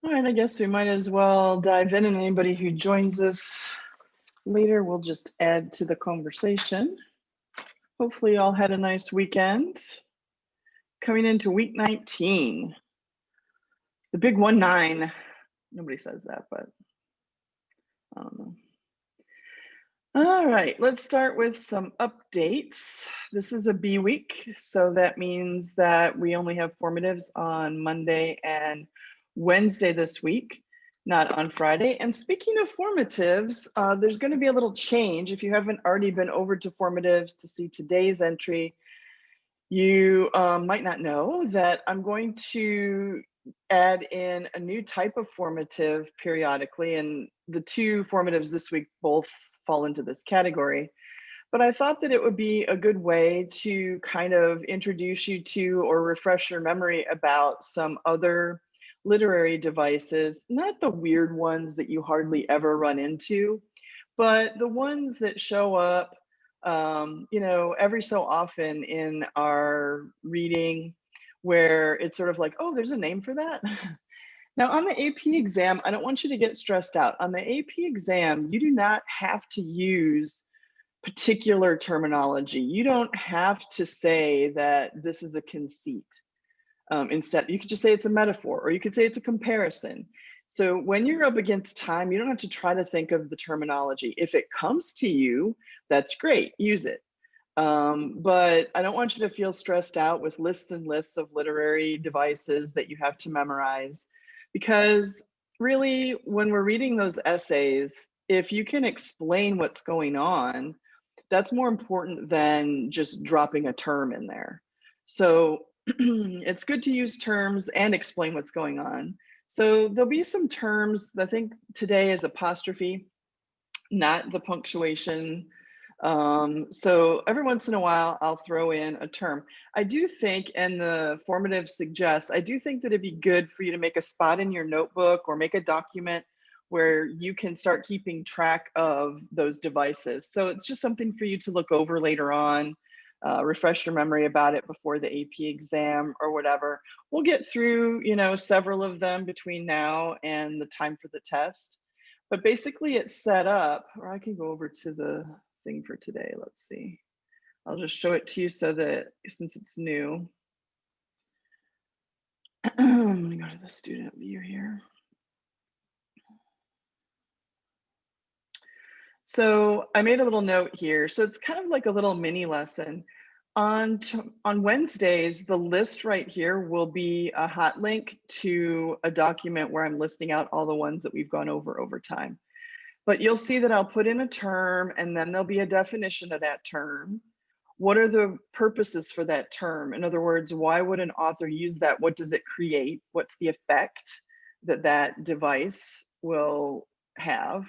All right, I guess we might as well dive in, and anybody who joins us later will just add to the conversation. Hopefully you all had a nice weekend. Coming into week 19, the big 1-9. Nobody says that, but I don't know. All right, let's start with some updates. This is a B week, so that means that we only have formatives on Monday and Wednesday this week, not on Friday. And speaking of formatives, there's going to be a little change. If you haven't already been over to formatives to see today's entry, you might not know that I'm going to add in a new type of formative periodically, and the two formatives this week both fall into this category. But I thought that it would be a good way to kind of introduce you to or refresh your memory about some other literary devices, not the weird ones that you hardly ever run into, but the ones that show up, every so often in our reading, where it's sort of like, oh, there's a name for that. Now, on the AP exam, I don't want you to get stressed out. On the AP exam, you do not have to use particular terminology. You don't have to say that this is a conceit. Instead, you could just say it's a metaphor, or you could say it's a comparison. So when you're up against time, you don't have to try to think of the terminology. If it comes to you, that's great, use it. But I don't want you to feel stressed out with lists and lists of literary devices that you have to memorize, because really, when we're reading those essays, if you can explain what's going on, that's more important than just dropping a term in there. So it's good to use terms and explain what's going on. So there'll be some terms. I think today is apostrophe, not the punctuation. So every once in a while, I'll throw in a term. I do think, and the formative suggests, I do think that it'd be good for you to make a spot in your notebook or make a document where you can start keeping track of those devices. So it's just something for you to look over later on, refresh your memory about it before the AP exam or whatever. We'll get through, several of them between now and the time for the test. But basically it's set up, or I can go over to the thing for today. Let's see. I'll just show it to you so that since it's new, I'm gonna go to the student view here. So I made a little note here. So it's kind of like a little mini lesson. On Wednesdays, the list right here will be a hot link to a document where I'm listing out all the ones that we've gone over time. But you'll see that I'll put in a term and then there'll be a definition of that term. What are the purposes for that term? In other words, why would an author use that? What does it create? What's the effect that that device will have?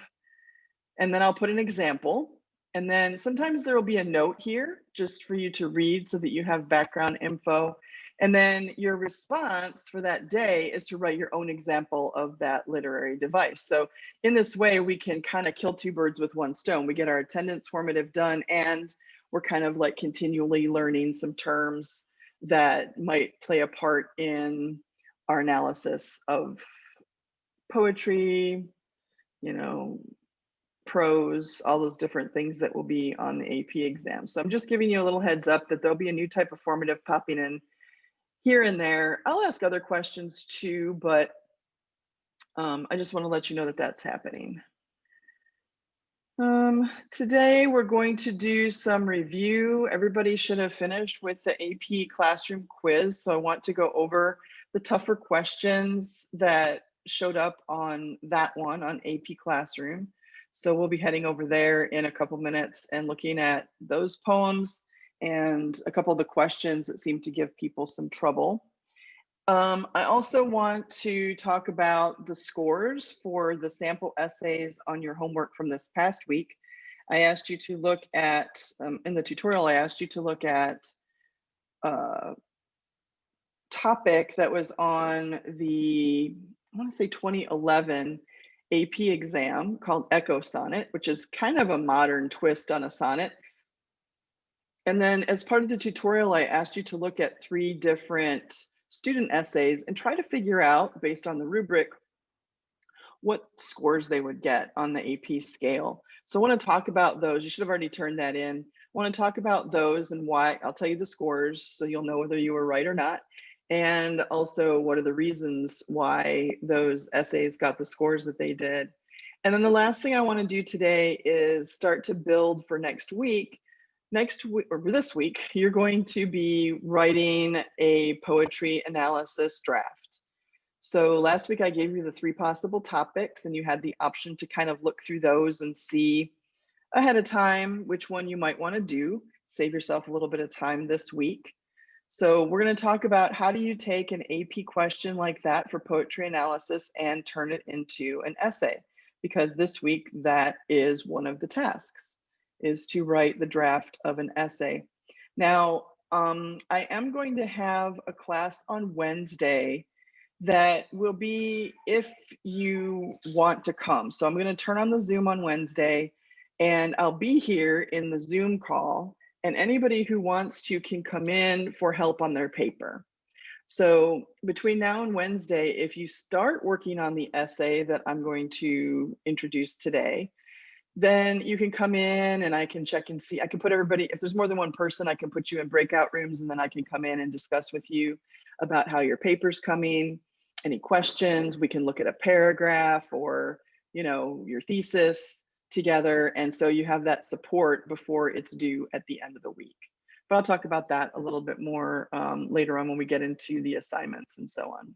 And then I'll put an example. And then sometimes there will be a note here just for you to read so that you have background info. And then your response for that day is to write your own example of that literary device. So in this way, we can kind of kill two birds with one stone. We get our attendance formative done, and we're kind of like continually learning some terms that might play a part in our analysis of poetry, prose, all those different things that will be on the AP exam. So I'm just giving you a little heads up that there'll be a new type of formative popping in here and there. I'll ask other questions too, but I just want to let you know that that's happening. Today we're going to do some review. Everybody should have finished with the AP classroom quiz. So I want to go over the tougher questions that showed up on that one on AP classroom. So we'll be heading over there in a couple minutes and looking at those poems and a couple of the questions that seem to give people some trouble. I also want to talk about the scores for the sample essays on your homework from this past week. I asked you to look at, in the tutorial, I asked you to look at a topic that was on the, I want to say 2011 AP exam called Echo Sonnet, which is kind of a modern twist on a sonnet. And then as part of the tutorial, I asked you to look at 3 different student essays and try to figure out, based on the rubric, what scores they would get on the AP scale. So I want to talk about those. You should have already turned that in. I want to talk about those and why. I'll tell you the scores so you'll know whether you were right or not. And also, what are the reasons why those essays got the scores that they did. And then the last thing I want to do today is start to build for next week. Next week, or this week, you're going to be writing a poetry analysis draft. So last week I gave you the 3 possible topics and you had the option to kind of look through those and see ahead of time which one you might want to do. Save yourself a little bit of time this week. So we're going to talk about how do you take an AP question like that for poetry analysis and turn it into an essay, because this week that is one of the tasks, is to write the draft of an essay. Now, I am going to have a class on Wednesday that will be if you want to come. So I'm going to turn on the Zoom on Wednesday and I'll be here in the Zoom call, and anybody who wants to can come in for help on their paper. So between now and Wednesday, if you start working on the essay that I'm going to introduce today, then you can come in and I can check and see. I can put everybody, if there's more than one person, I can put you in breakout rooms and then I can come in and discuss with you about how your paper's coming, any questions. We can look at a paragraph or, you know, your thesis together. And so you have that support before it's due at the end of the week. But I'll talk about that a little bit more later on when we get into the assignments and so on.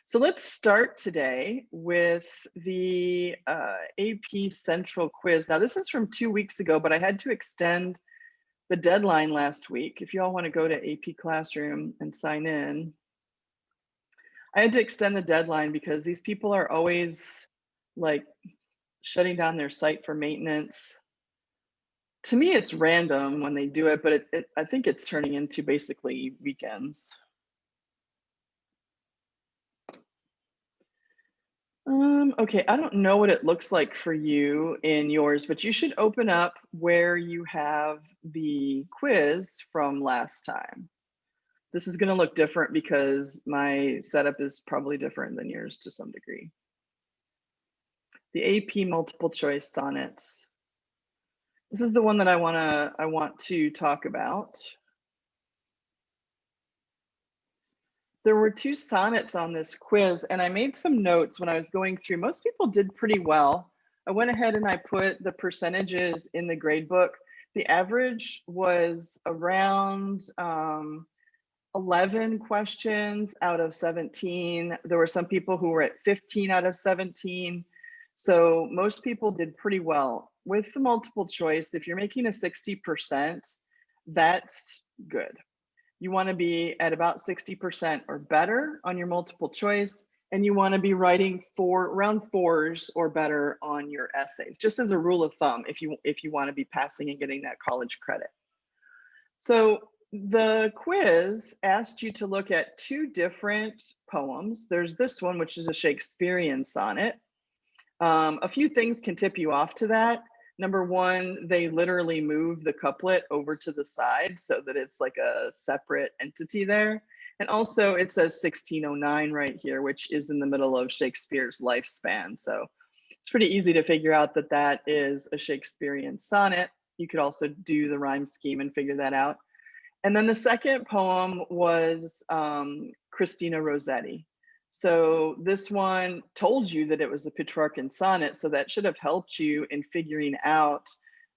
So let's start today with the AP Central quiz. Now this is from 2 weeks ago, but I had to extend the deadline last week. If you all want to go to AP Classroom and sign in, I had to extend the deadline because these people are always like shutting down their site for maintenance. To me, it's random when they do it, but I think it's turning into basically weekends. Okay, I don't know what it looks like for you in yours, but you should open up where you have the quiz from last time. This is going to look different because my setup is probably different than yours to some degree. The AP multiple choice sonnets. This is the one that I want to talk about. There were 2 sonnets on this quiz, and I made some notes when I was going through. Most people did pretty well. I went ahead and I put the percentages in the grade book. The average was around 11 questions out of 17. There were some people who were at 15 out of 17. So most people did pretty well. With the multiple choice, if you're making a 60%, that's good. You want to be at about 60% or better on your multiple choice, and you want to be writing around 4s or better on your essays, just as a rule of thumb if you want to be passing and getting that college credit. So the quiz asked you to look at 2 different poems. There's this one, which is a Shakespearean sonnet. A few things can tip you off to that. Number one, they literally move the couplet over to the side so that it's like a separate entity there. And also it says 1609 right here, which is in the middle of Shakespeare's lifespan. So it's pretty easy to figure out that that is a Shakespearean sonnet. You could also do the rhyme scheme and figure that out. And then the second poem was Christina Rossetti. So this one told you that it was a Petrarchan sonnet, so that should have helped you in figuring out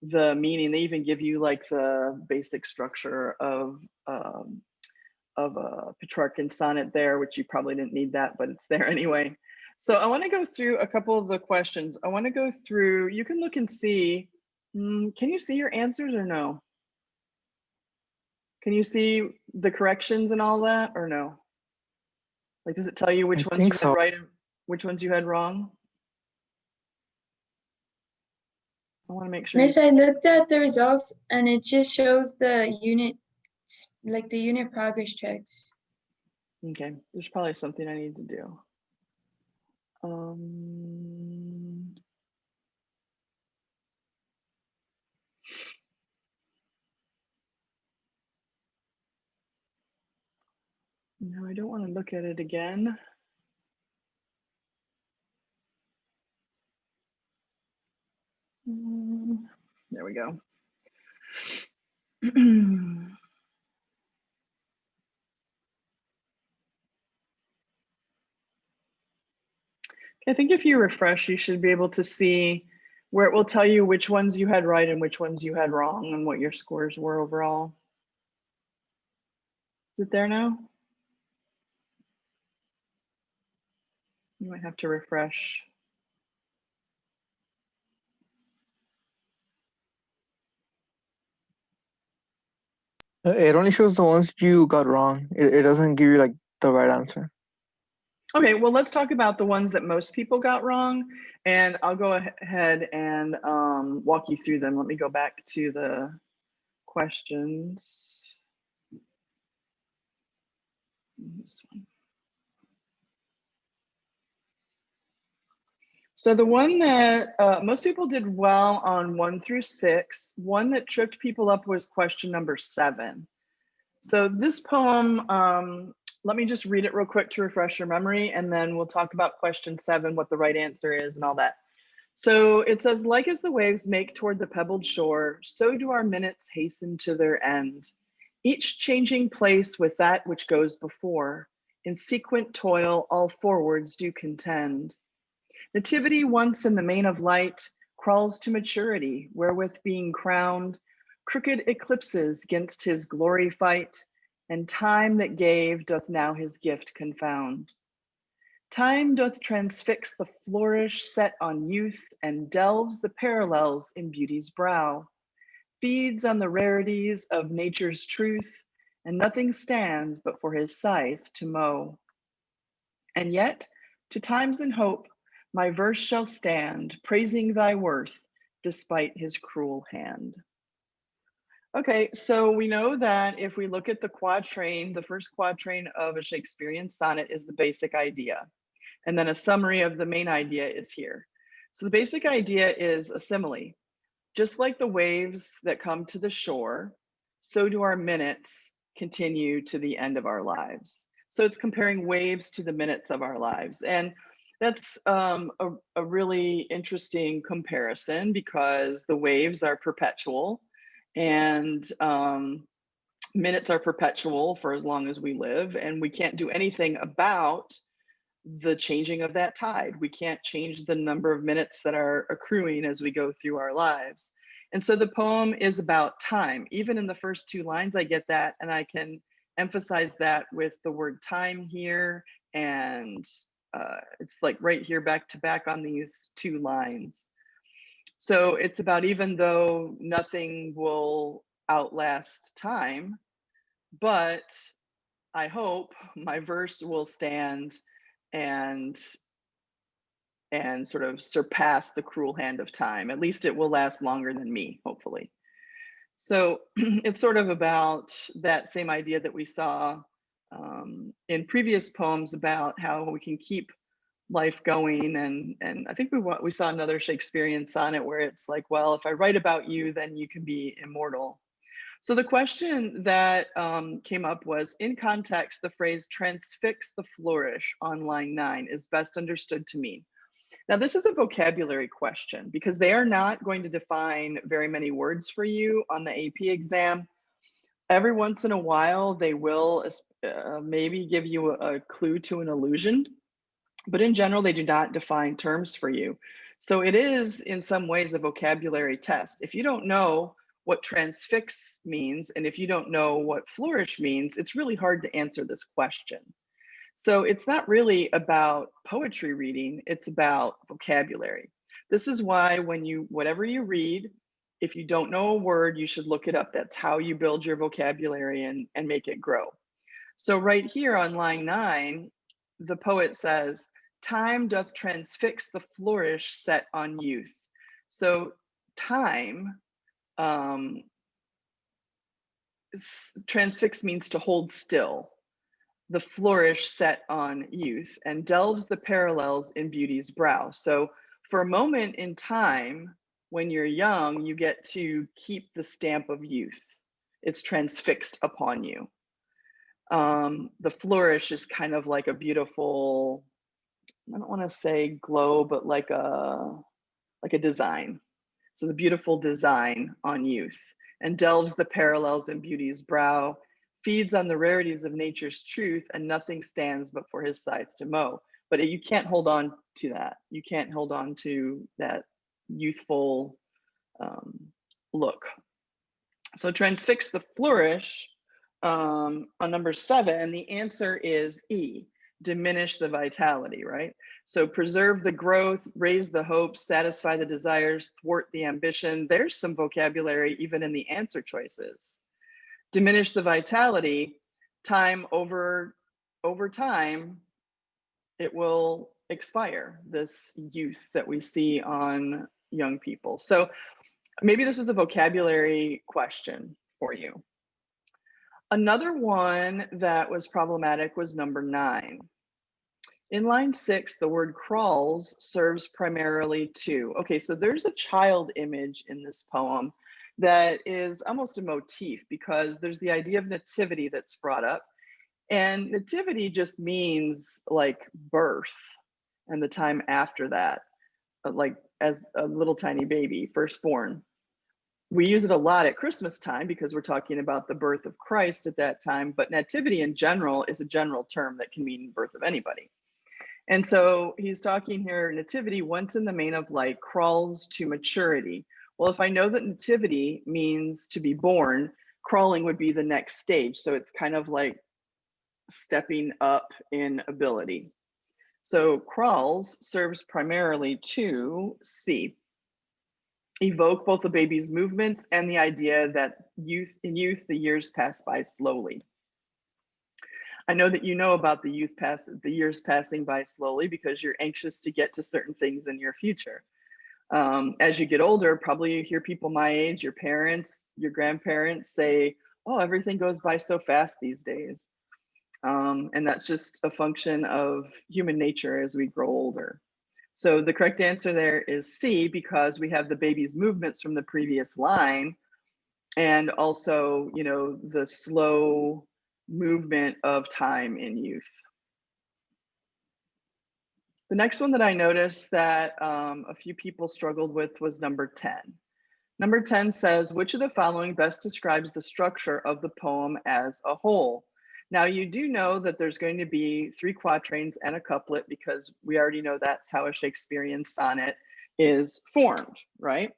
the meaning. They even give you like the basic structure of a Petrarchan sonnet there, which you probably didn't need that, but it's there anyway. So I want to go through a couple of the questions. I want to go through, you can look and see, can you see your answers or no? Can you see the corrections and all that or no? Like, does it tell you which ones you had right and which ones you had wrong? I want to make sure. Miss, I looked at the results and it just shows the unit, like the unit progress checks. Okay, there's probably something I need to do. No, I don't want to look at it again. we go. I think if you refresh, you should be able to see where it will tell you which ones you had right and which ones you had wrong and what your scores were overall. Is it there now? You might have to refresh. It only shows the ones you got wrong. It doesn't give you like the right answer. Okay, well, let's talk about the ones that most people got wrong, and I'll go ahead and walk you through them. Let me go back to the questions. This one. So the one that most people did well on 1 through 6, one that tripped people up was question number 7. So this poem, let me just read it real quick to refresh your memory, and then we'll talk about question 7, what the right answer is and all that. So it says, like as the waves make toward the pebbled shore, so do our minutes hasten to their end. Each changing place with that which goes before. In sequent toil, all forwards do contend. Nativity once in the main of light crawls to maturity, wherewith being crowned, crooked eclipses 'gainst his glory fight, and time that gave doth now his gift confound. Time doth transfix the flourish set on youth, and delves the parallels in beauty's brow, feeds on the rarities of nature's truth, and nothing stands but for his scythe to mow. And yet, to times and hope, my verse shall stand, praising thy worth, despite his cruel hand. Okay, so we know that if we look at the quatrain, the first quatrain of a Shakespearean sonnet is the basic idea. And then a summary of the main idea is here. So the basic idea is a simile. Just like the waves that come to the shore, so do our minutes continue to the end of our lives. So it's comparing waves to the minutes of our lives. And that's a really interesting comparison because the waves are perpetual and minutes are perpetual for as long as we live, and we can't do anything about the changing of that tide. We can't change the number of minutes that are accruing as we go through our lives. And so the poem is about time. Even in the first 2 lines, I get that, and I can emphasize that with the word time here, and it's like right here back to back on these 2 lines. So it's about, even though nothing will outlast time, but I hope my verse will stand and sort of surpass the cruel hand of time. At least it will last longer than me, hopefully. So it's sort of about that same idea that we saw in previous poems about how we can keep life going. And I think we saw another Shakespearean sonnet where it's like, well, if I write about you, then you can be immortal. So the question that came up was, in context, the phrase transfix the flourish on line 9 is best understood to mean. Now, this is a vocabulary question because they are not going to define very many words for you on the AP exam. Every once in a while, they will maybe give you a clue to an allusion, but in general, they do not define terms for you. So it is in some ways a vocabulary test. If you don't know what transfix means, and if you don't know what flourish means, it's really hard to answer this question. So it's not really about poetry reading, it's about vocabulary. This is why whatever you read, if you don't know a word, you should look it up. That's how you build your vocabulary and make it grow. So right here on line 9, the poet says, time doth transfix the flourish set on youth. So time, transfix means to hold still. The flourish set on youth, and delves the parallels in beauty's brow. So for a moment in time, when you're young, you get to keep the stamp of youth. It's transfixed upon you. The flourish is kind of like a beautiful, I don't want to say glow, but like a design. So the beautiful design on youth, and delves the parallels in beauty's brow, feeds on the rarities of nature's truth, and nothing stands but for his scythe to mow. But you can't hold on to that. You can't hold on to that youthful look. So transfix the flourish on number 7, the answer is E, diminish the vitality, right? So preserve the growth, raise the hopes, satisfy the desires, thwart the ambition. There's some vocabulary even in the answer choices. Diminish the vitality, time over time, it will expire, this youth that we see on young people. So maybe this is a vocabulary question for you. Another one that was problematic was number 9. In line 6, the word crawls serves primarily to, okay, so there's a child image in this poem that is almost a motif, because there's the idea of nativity that's brought up. And nativity just means like birth and the time after that, like as a little tiny baby, firstborn. We use it a lot at Christmas time because we're talking about the birth of Christ at that time, but nativity in general is a general term that can mean birth of anybody. And so he's talking here, nativity, once in the main of light, crawls to maturity. Well, if I know that nativity means to be born, crawling would be the next stage. So it's kind of like stepping up in ability. So crawls serves primarily to C, evoke both the baby's movements and the idea that in youth, the years pass by slowly. I know that you know about the years passing by slowly because you're anxious to get to certain things in your future. As you get older, probably you hear people my age, your parents, your grandparents say, oh, everything goes by so fast these days. And that's just a function of human nature as we grow older. So the correct answer there is C, because we have the baby's movements from the previous line, and also, you know, the slow movement of time in youth. The next one that I noticed that a few people struggled with was number 10. Number 10 says, which of the following best describes the structure of the poem as a whole? Now, you do know that there's going to be 3 quatrains and a couplet, because we already know that's how a Shakespearean sonnet is formed, right?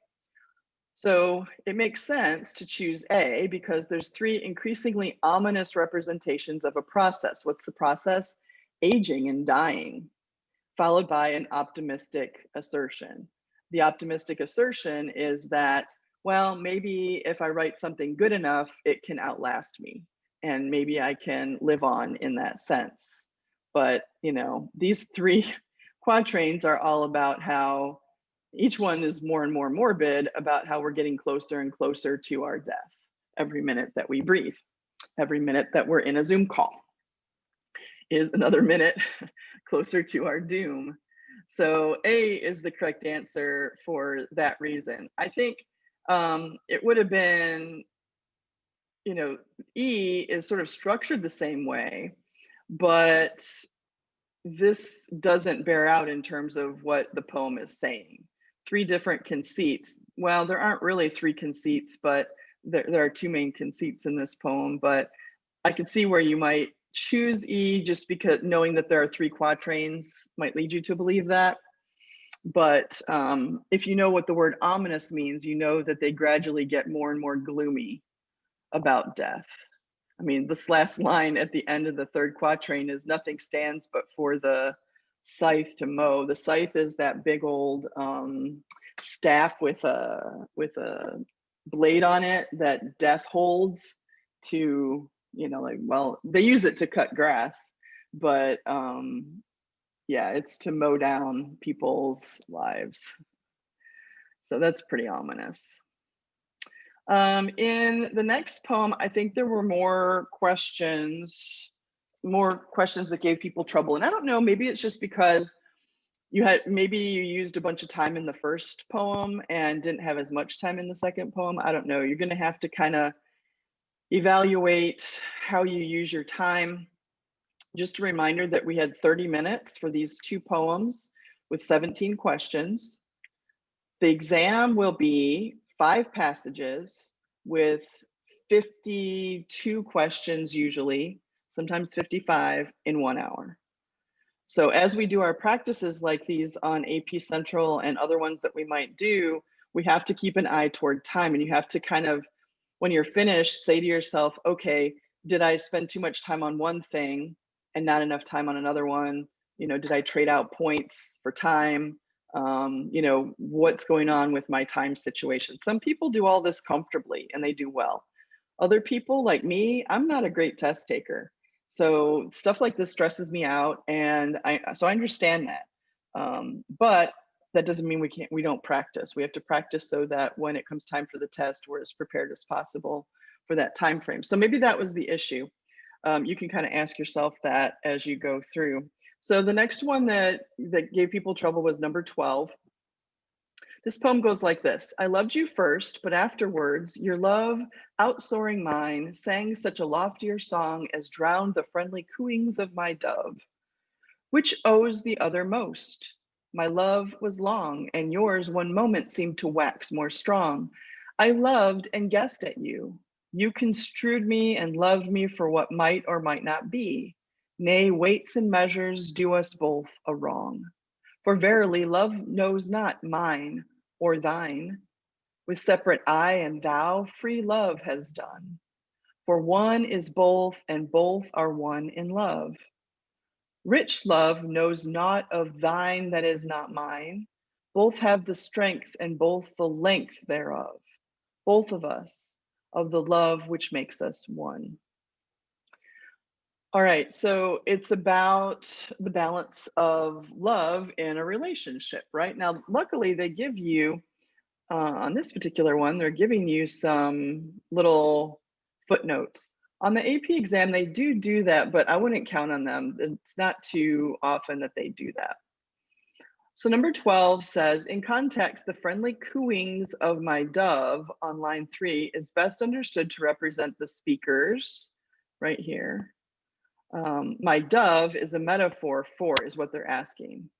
So it makes sense to choose A, because there's 3 increasingly ominous representations of a process. What's the process? Aging and dying, followed by an optimistic assertion. The optimistic assertion is that, well, maybe if I write something good enough, it can outlast me, and maybe I can live on in that sense. But, you know, these 3 quatrains are all about how each one is more and more morbid about how we're getting closer and closer to our death every minute that we breathe, every minute that we're in a Zoom call is another minute closer to our doom. So A is the correct answer for that reason. I think it would have been, you know, E is sort of structured the same way, but this doesn't bear out in terms of what the poem is saying. 3 different conceits. Well, there aren't really 3 conceits, but there are 2 main conceits in this poem, but I could see where you might choose E just because knowing that there are 3 quatrains might lead you to believe that. But if you know what the word ominous means, you know that they gradually get more and more gloomy about death. I mean, this last line at the end of the 3rd quatrain is nothing stands but for the scythe to mow. The scythe is that big old staff with a blade on it that death holds to, you know, like, well, they use it to cut grass, but yeah, it's to mow down people's lives. So that's pretty ominous. In the next poem, I think there were more questions that gave people trouble. And I don't know, maybe it's just because maybe you used a bunch of time in the first poem and didn't have as much time in the second poem. I don't know. You're going to have to kind of evaluate how you use your time. Just a reminder that we had 30 minutes for these 2 poems with 17 questions. The exam will be 5 passages with 52 questions usually, sometimes 55 in 1 hour. So as we do our practices like these on AP Central and other ones that we might do, we have to keep an eye toward time, and you have to kind of, when you're finished, say to yourself, okay, did I spend too much time on one thing and not enough time on another one? You know, did I trade out points for time? You know, what's going on with my time situation? Some people do all this comfortably and they do well. Other people like me, I'm not a great test taker. So stuff like this stresses me out, and I understand that. But that doesn't mean we don't practice. We have to practice so that when it comes time for the test, we're as prepared as possible for that time frame. So maybe that was the issue. You can kind of ask yourself that as you go through. So the next one that gave people trouble was number 12. This poem goes like this. I loved you first, but afterwards, your love, outsoaring mine, sang such a loftier song as drowned the friendly cooings of my dove. Which owes the other most? My love was long, and yours one moment seemed to wax more strong. I loved and guessed at you. You construed me and loved me for what might or might not be. Nay, weights and measures do us both a wrong. For verily, love knows not mine or thine. With separate I and thou, free love has done. For one is both, and both are one in love. Rich love knows naught of thine that is not mine. Both have the strength and both the length thereof. Both of us, of the love which makes us one. All right, so it's about the balance of love in a relationship, right? Now, luckily, they give you, on this particular one, they're giving you some little footnotes. On the AP exam, they do that, but I wouldn't count on them. It's not too often that they do that. So number 12 says, in context, the friendly cooings of my dove on line 3 is best understood to represent the speakers right here. My dove is a metaphor for, is what they're asking.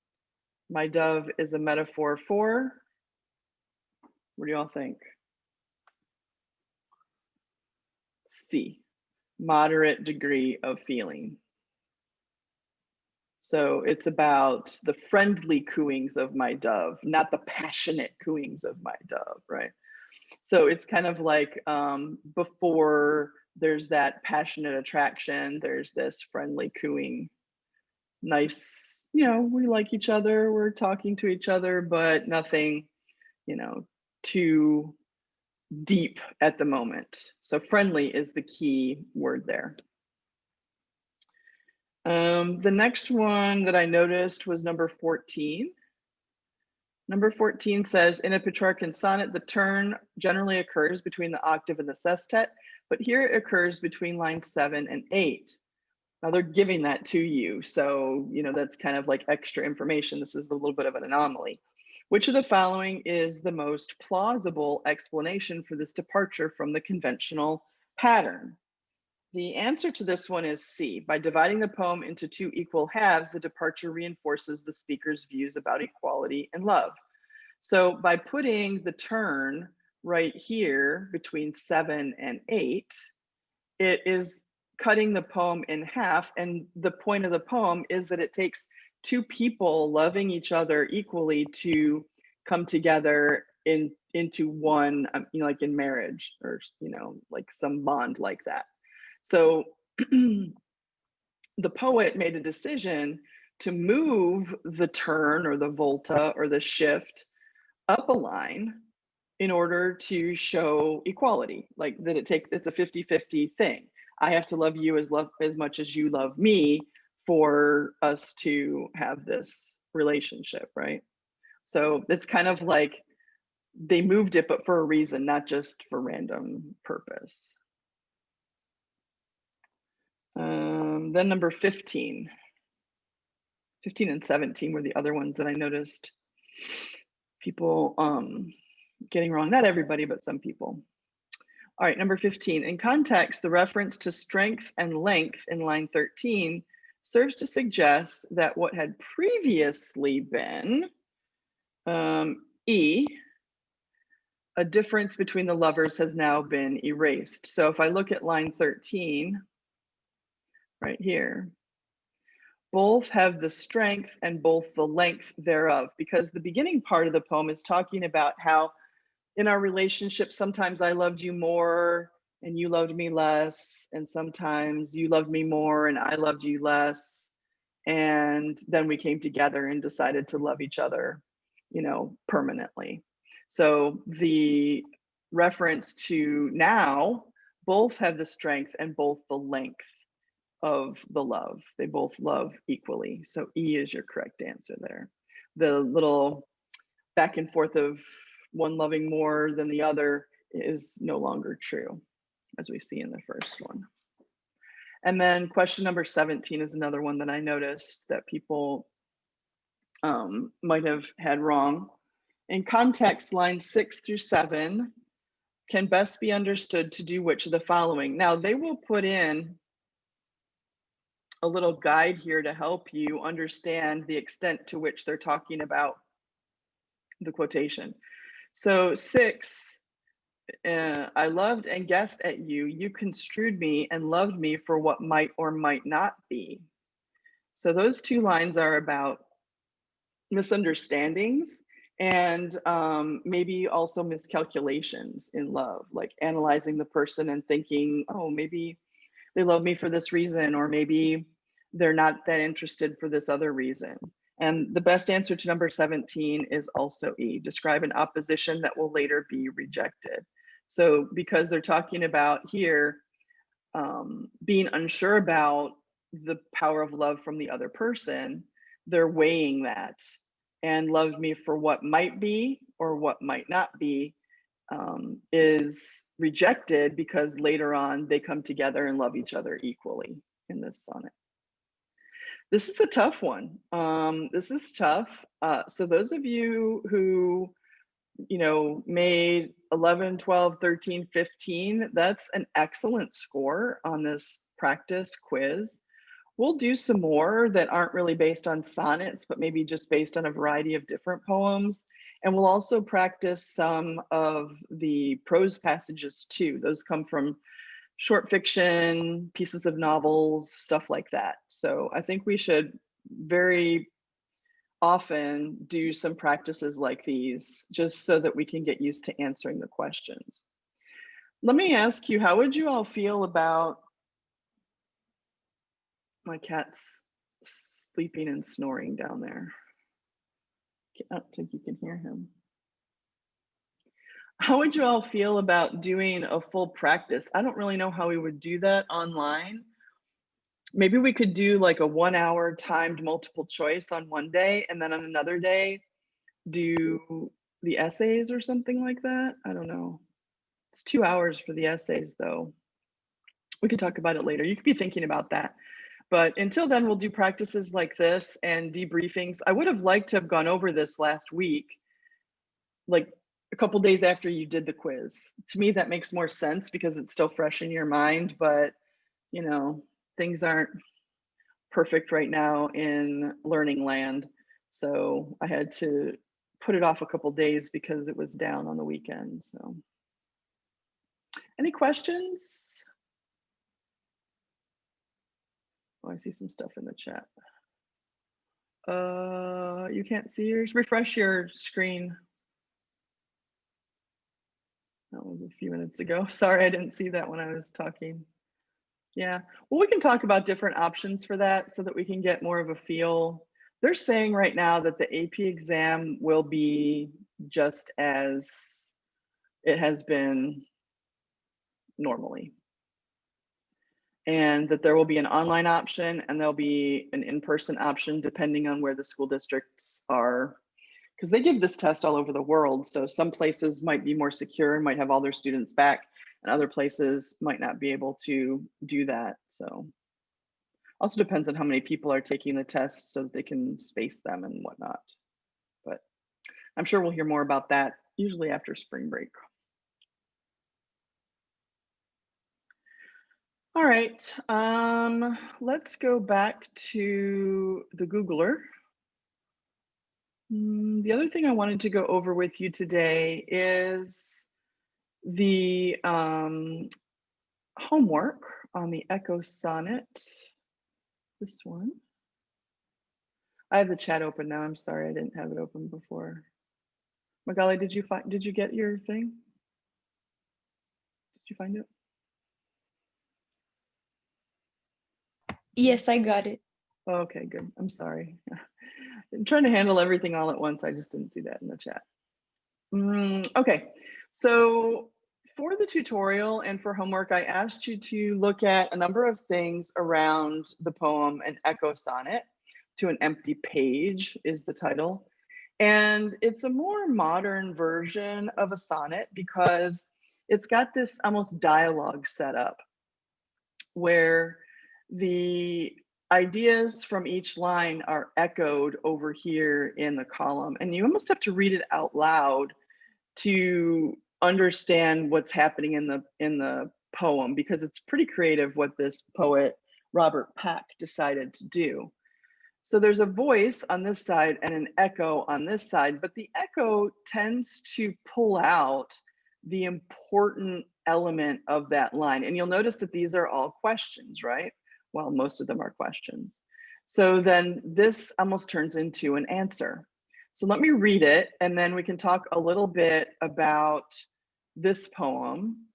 My dove is a metaphor for, what do y'all think? C, moderate degree of feeling. So it's about the friendly cooings of my dove, not the passionate cooings of my dove, right? So it's kind of like before there's that passionate attraction, there's this friendly cooing, nice, you know, we like each other, we're talking to each other, but nothing, you know, too deep at the moment. So friendly is the key word there. The next one that I noticed was number 14. Number 14 says, in a Petrarchan sonnet, the turn generally occurs between the octave and the sestet, but here it occurs between lines 7 and 8. Now they're giving that to you, so you know that's kind of like extra information. This is a little bit of an anomaly. Which of the following is the most plausible explanation for this departure from the conventional pattern? The answer to this one is C. By dividing the poem into 2 equal halves, the departure reinforces the speaker's views about equality and love. So by putting the turn right here between 7 and 8, it is cutting the poem in half. And the point of the poem is that it takes 2 people loving each other equally to come together into one, you know, like in marriage, or, you know, like some bond like that. So the poet made a decision to move the turn or the volta or the shift up a line in order to show equality, like that it's a 50-50 thing. I have to love you as much as you love me for us to have this relationship, right? So it's kind of like they moved it, but for a reason, not just for random purpose. Then number 15. 15 and 17 were the other ones that I noticed people getting wrong. Not everybody, but some people. All right, number 15. In context, the reference to strength and length in line 13 serves to suggest that what had previously been E a difference between the lovers has now been erased. So if I look at line 13, right here, both have the strength and both the length thereof, because the beginning part of the poem is talking about how in our relationship, sometimes I loved you more and you loved me less, and sometimes you loved me more and I loved you less. And then we came together and decided to love each other, permanently. So the reference to now, both have the strength and both the length of the love. They both love equally. So E is your correct answer there. The little back and forth of one loving more than the other is no longer true, as we see in the first one. And then question number 17 is another one that I noticed that people might have had wrong. In context, lines 6 through 7 can best be understood to do which of the following. Now, they will put in a little guide here to help you understand the extent to which they're talking about the quotation. So 6, I loved and guessed at you. You construed me and loved me for what might or might not be. So those two lines are about misunderstandings and maybe also miscalculations in love, like analyzing the person and thinking, oh, maybe they love me for this reason, or maybe they're not that interested for this other reason. And the best answer to number 17 is also E, describe an opposition that will later be rejected. So because they're talking about here being unsure about the power of love from the other person, they're weighing that, and love me for what might be or what might not be is rejected because later on they come together and love each other equally in this sonnet. This is a tough one. This is tough. So those of you who, made 11, 12, 13, 15, that's an excellent score on this practice quiz. We'll do some more that aren't really based on sonnets, but maybe just based on a variety of different poems. And we'll also practice some of the prose passages too. Those come from short fiction, pieces of novels, stuff like that. So I think we should very often do some practices like these, just so that we can get used to answering the questions. Let me ask you, how would you all feel about my cat's sleeping and snoring down there? I don't think you can hear him. How would you all feel about doing a full practice? I don't really know how we would do that online. Maybe we could do like a 1 hour timed multiple choice on one day, and then on another day do the essays or something like that. I don't know. It's 2 hours for the essays though. We could talk about it later. You could be thinking about that. But until then, we'll do practices like this and debriefings. I would have liked to have gone over this last week, like a couple days after you did the quiz. To me, that makes more sense because it's still fresh in your mind, but things aren't perfect right now in learning land. So I had to put it off a couple days because it was down on the weekend. So any questions? Oh, I see some stuff in the chat. You can't see yours? Refresh your screen. That was a few minutes ago. Sorry, I didn't see that when I was talking. Yeah, well, we can talk about different options for that so that we can get more of a feel. They're saying right now that the AP exam will be just as it has been normally, and that there will be an online option and there'll be an in-person option depending on where the school districts are, because they give this test all over the world. So some places might be more secure and might have all their students back, and other places might not be able to do that. So also depends on how many people are taking the test so that they can space them and whatnot. But I'm sure we'll hear more about that usually after spring break. All right, let's go back to the Googler. The other thing I wanted to go over with you today is the homework on the Echo Sonnet. This one. I have the chat open now. I'm sorry, I didn't have it open before. Magali, did you get your thing? Did you find it? Yes, I got it. Okay, good. I'm sorry. I'm trying to handle everything all at once. I just didn't see that in the chat. Okay, so for the tutorial and for homework, I asked you to look at a number of things around the poem An Echo Sonnet to an Empty Page is the title. And it's a more modern version of a sonnet because it's got this almost dialogue set up where the ideas from each line are echoed over here in the column. And you almost have to read it out loud to understand what's happening in the poem, because it's pretty creative what this poet Robert Peck decided to do. So there's a voice on this side and an echo on this side, but the echo tends to pull out the important element of that line. And you'll notice that these are all questions, right? Well, most of them are questions. So then this almost turns into an answer. So let me read it, and then we can talk a little bit about this poem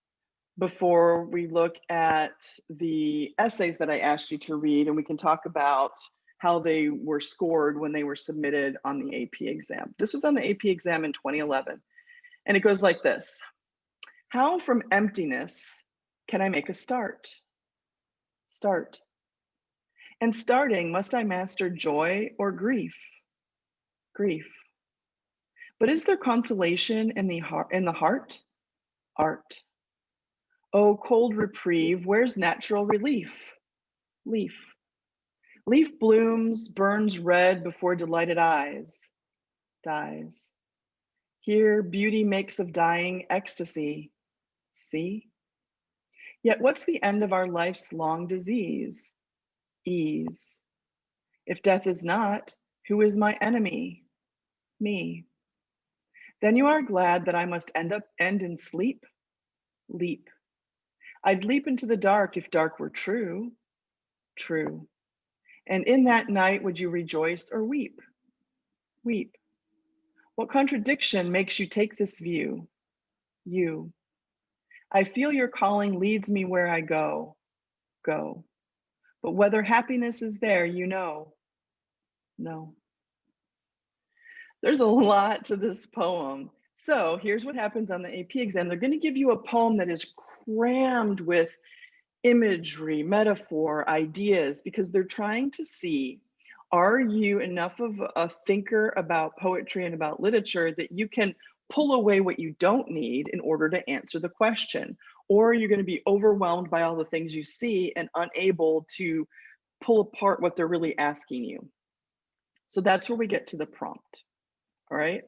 before we look at the essays that I asked you to read, and we can talk about how they were scored when they were submitted on the AP exam. This was on the AP exam in 2011. And it goes like this. How from emptiness can I make a start? Start. And starting, must I master joy or grief? Grief. But is there consolation in the heart? Art. Oh, cold reprieve, where's natural relief? Leaf. Leaf blooms, burns red before delighted eyes, dies. Here, beauty makes of dying ecstasy. See? Yet what's the end of our life's long disease? Ease. If death is not, who is my enemy? Me. Then you are glad that I must end in sleep? Leap. I'd leap into the dark if dark were true. True. And in that night, would you rejoice or weep? Weep. What contradiction makes you take this view? You. I feel your calling leads me where I go. Go. But whether happiness is there, you know. No. There's a lot to this poem. So here's what happens on the AP exam. They're going to give you a poem that is crammed with imagery, metaphor, ideas, because they're trying to see, are you enough of a thinker about poetry and about literature that you can pull away what you don't need in order to answer the question? Or are you going to be overwhelmed by all the things you see and unable to pull apart what they're really asking you? So that's where we get to the prompt. All right.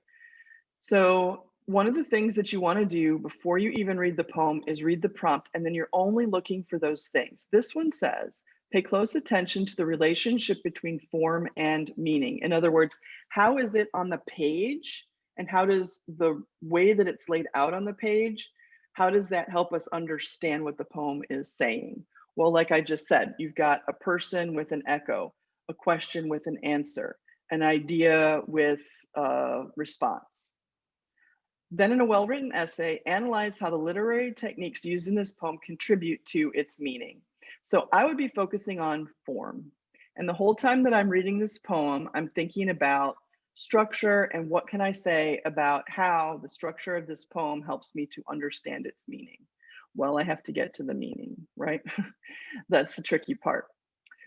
So one of the things that you want to do before you even read the poem is read the prompt, and then you're only looking for those things. This one says, pay close attention to the relationship between form and meaning. In other words, how is it on the page, and how does the way that it's laid out on the page, how does that help us understand what the poem is saying? Well, like I just said, you've got a person with an echo, a question with an answer, an idea with a response. Then in a well-written essay, analyze how the literary techniques used in this poem contribute to its meaning. So I would be focusing on form. And the whole time that I'm reading this poem, I'm thinking about structure and what can I say about how the structure of this poem helps me to understand its meaning. Well, I have to get to the meaning, right? That's the tricky part.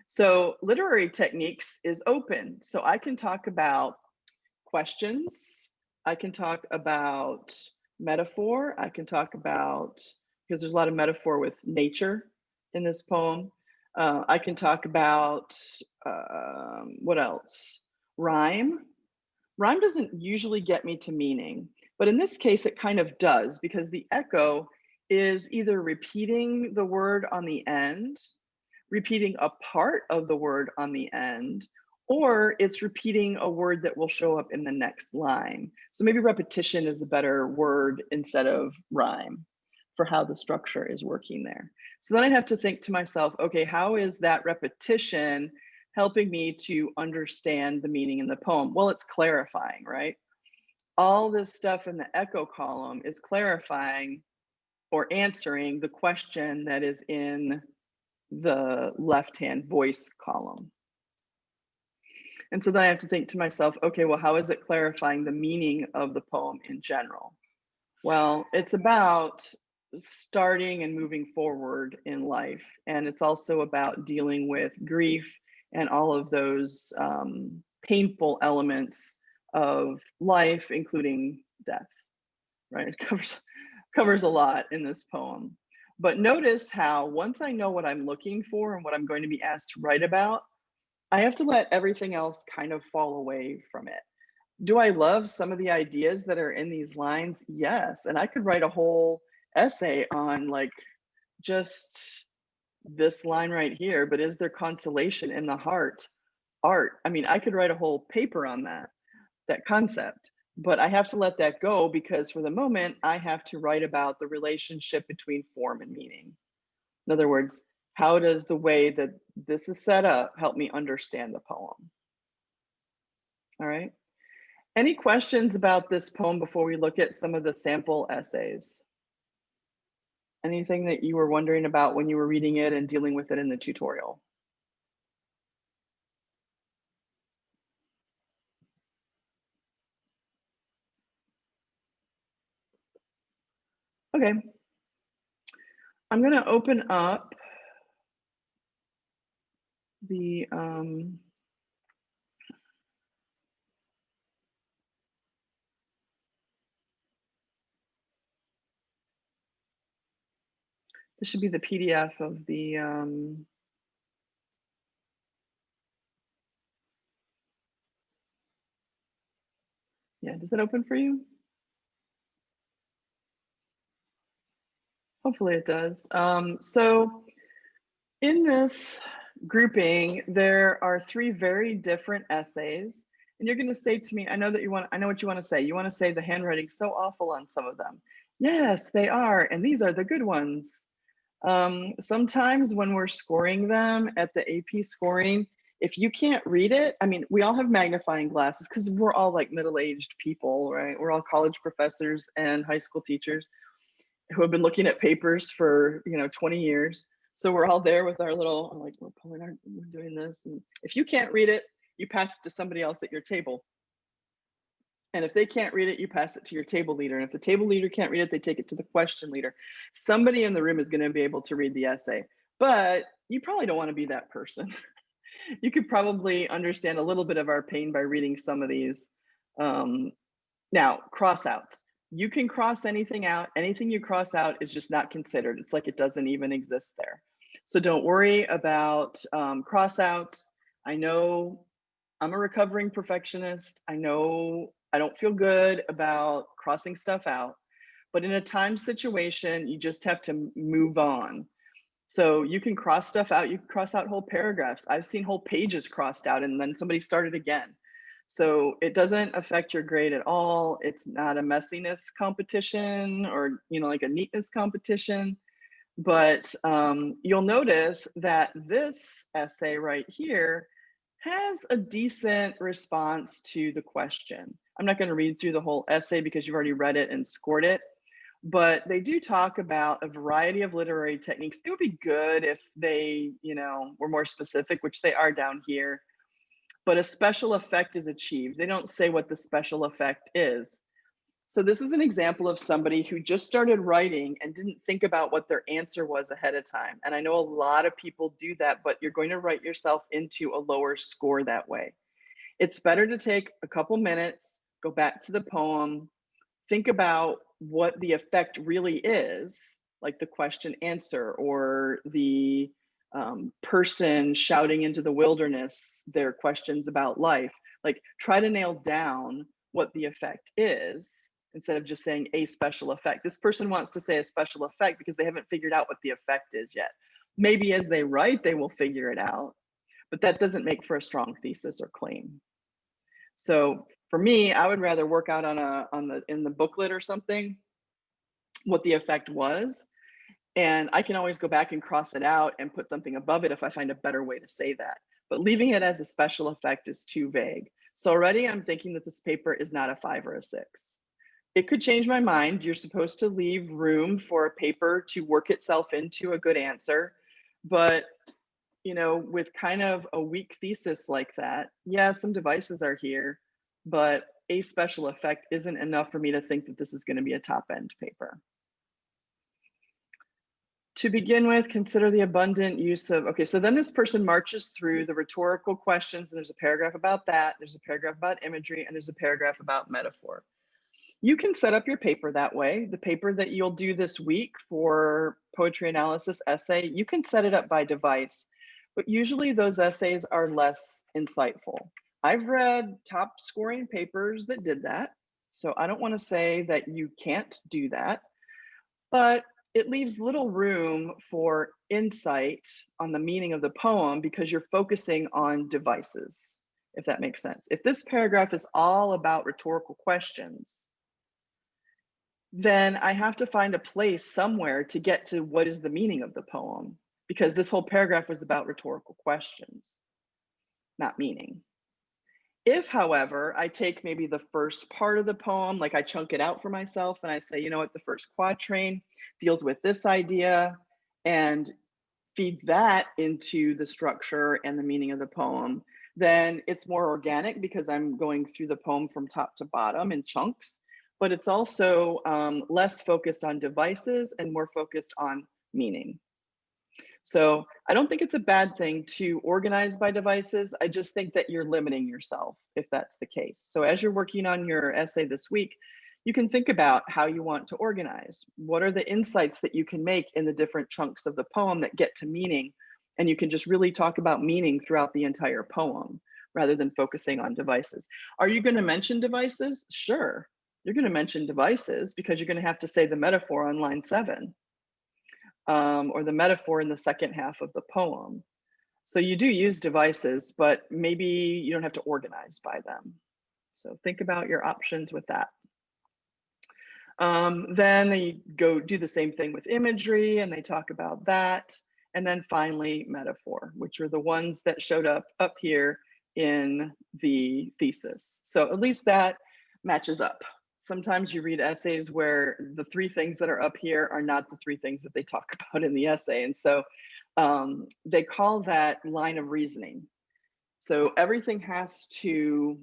So literary techniques is open. So I can talk about questions, I can talk about metaphor, I can talk about, because there's a lot of metaphor with nature in this poem. I can talk about, what else? Rhyme. Rhyme doesn't usually get me to meaning, but in this case it kind of does, because the echo is either repeating the word on the end, repeating a part of the word on the end, or it's repeating a word that will show up in the next line. So maybe repetition is a better word instead of rhyme for how the structure is working there. So then I have to think to myself, okay, how is that repetition helping me to understand the meaning in the poem? Well, it's clarifying, right? All this stuff in the echo column is clarifying or answering the question that is in the left-hand voice column. And so then I have to think to myself, okay, well, how is it clarifying the meaning of the poem in general? Well, it's about starting and moving forward in life. And it's also about dealing with grief and all of those painful elements of life, including death, right? It covers a lot in this poem. But notice how once I know what I'm looking for and what I'm going to be asked to write about, I have to let everything else kind of fall away from it. Do I love some of the ideas that are in these lines? Yes. And I could write a whole essay on like just this line right here, but is there consolation in the heart? Art. I mean, I could write a whole paper on that concept, but I have to let that go because for the moment, I have to write about the relationship between form and meaning. In other words, how does the way that this is set up help me understand the poem? All right. Any questions about this poem before we look at some of the sample essays? Anything that you were wondering about when you were reading it and dealing with it in the tutorial? Okay. I'm going to open up the this should be the PDF of the yeah, does it open for you? Hopefully it does. So in this grouping, there are 3 very different essays. And you're going to say to me, I know what you want to say. You want to say the handwriting's so awful on some of them. Yes, they are. And these are the good ones. Sometimes when we're scoring them at the AP scoring, if you can't read it, I mean, we all have magnifying glasses because we're all like middle-aged people, right? We're all college professors and high school teachers who have been looking at papers for 20 years. So we're all there with our little, like, we're doing this. And if you can't read it, you pass it to somebody else at your table. And if they can't read it, you pass it to your table leader. And if the table leader can't read it, they take it to the question leader. Somebody in the room is going to be able to read the essay, but you probably don't want to be that person. You could probably understand a little bit of our pain by reading some of these. Now, crossouts. You can cross anything out. Anything you cross out is just not considered. It's like it doesn't even exist there. So don't worry about crossouts. I know I'm a recovering perfectionist. I know I don't feel good about crossing stuff out, but in a time situation, you just have to move on. So you can cross stuff out. You can cross out whole paragraphs. I've seen whole pages crossed out and then somebody started again. So it doesn't affect your grade at all. It's not a messiness competition or, like a neatness competition. But you'll notice that this essay right here has a decent response to the question. I'm not going to read through the whole essay because you've already read it and scored it, but they do talk about a variety of literary techniques. It would be good if they, were more specific, which they are down here, but a special effect is achieved. They don't say what the special effect is. So this is an example of somebody who just started writing and didn't think about what their answer was ahead of time. And I know a lot of people do that, but you're going to write yourself into a lower score that way. It's better to take a couple minutes, go back to the poem, think about what the effect really is, like the question answer or the person shouting into the wilderness their questions about life. Like try to nail down what the effect is instead of just saying a special effect. This person wants to say a special effect because they haven't figured out what the effect is yet. Maybe as they write, they will figure it out. but that doesn't make for a strong thesis or claim. So for me, I would rather work out in the booklet or something what the effect was, and I can always go back and cross it out and put something above it if I find a better way to say that. But leaving it as a special effect is too vague. So already I'm thinking that this paper is not a 5 or a 6. It could change my mind. You're supposed to leave room for a paper to work itself into a good answer. But, you know, with kind of a weak thesis like that, yeah, some devices are here, but a special effect isn't enough for me to think that this is going to be a top end paper. To begin with, consider the abundant use of, okay, so then this person marches through the rhetorical questions, and there's a paragraph about that, there's a paragraph about imagery, and there's a paragraph about metaphor. You can set up your paper that way. The paper that you'll do this week for poetry analysis essay, you can set it up by device, but usually those essays are less insightful. I've read top scoring papers that did that, so I don't want to say that you can't do that, but it leaves little room for insight on the meaning of the poem because you're focusing on devices, if that makes sense. If this paragraph is all about rhetorical questions, then I have to find a place somewhere to get to what is the meaning of the poem, because this whole paragraph was about rhetorical questions, not meaning. If, however, I take maybe the first part of the poem, like I chunk it out for myself and I say, you know what, the first quatrain deals with this idea, and feed that into the structure and the meaning of the poem, then it's more organic because I'm going through the poem from top to bottom in chunks, but it's also less focused on devices and more focused on meaning. So I don't think it's a bad thing to organize by devices. I just think that you're limiting yourself if that's the case. So as you're working on your essay this week, you can think about how you want to organize. What are the insights that you can make in the different chunks of the poem that get to meaning? And you can just really talk about meaning throughout the entire poem rather than focusing on devices. Are you going to mention devices? Sure, you're going to mention devices because you're going to have to say the metaphor on line 7. Or the metaphor in the second half of the poem. So you do use devices, but maybe you don't have to organize by them. So think about your options with that. Then they go do the same thing with imagery and they talk about that. And then finally, metaphor, which are the ones that showed up here in the thesis. So at least that matches up. Sometimes you read essays where the 3 things that are up here are not the 3 things that they talk about in the essay. And so they call that line of reasoning. So everything has to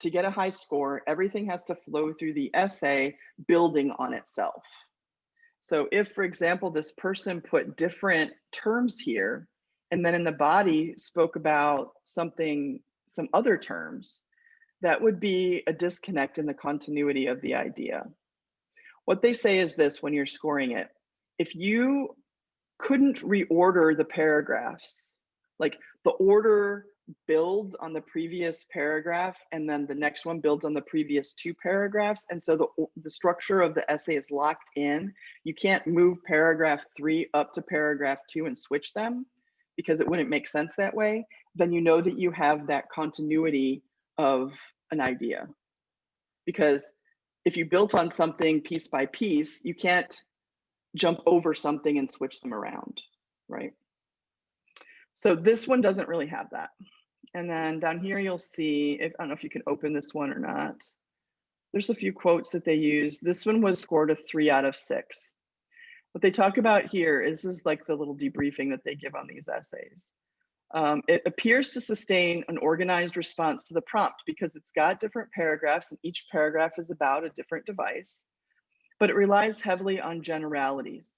get a high score, everything has to flow through the essay building on itself. So if, for example, this person put different terms here, and then in the body spoke about something, some other terms, that would be a disconnect in the continuity of the idea. What they say is this when you're scoring it: if you couldn't reorder the paragraphs, like the order builds on the previous paragraph and then the next one builds on the previous 2 paragraphs, and so the structure of the essay is locked in, you can't move paragraph 3 up to paragraph 2 and switch them because it wouldn't make sense that way, then you know that you have that continuity of an idea. Because if you built on something piece by piece, you can't jump over something and switch them around, right? So this one doesn't really have that. And then down here you'll see, I don't know if you can open this one or not. There's a few quotes that they use. This one was scored a 3 out of 6. What they talk about here is this is like the little debriefing that they give on these essays. It appears to sustain an organized response to the prompt because it's got different paragraphs and each paragraph is about a different device, but it relies heavily on generalities.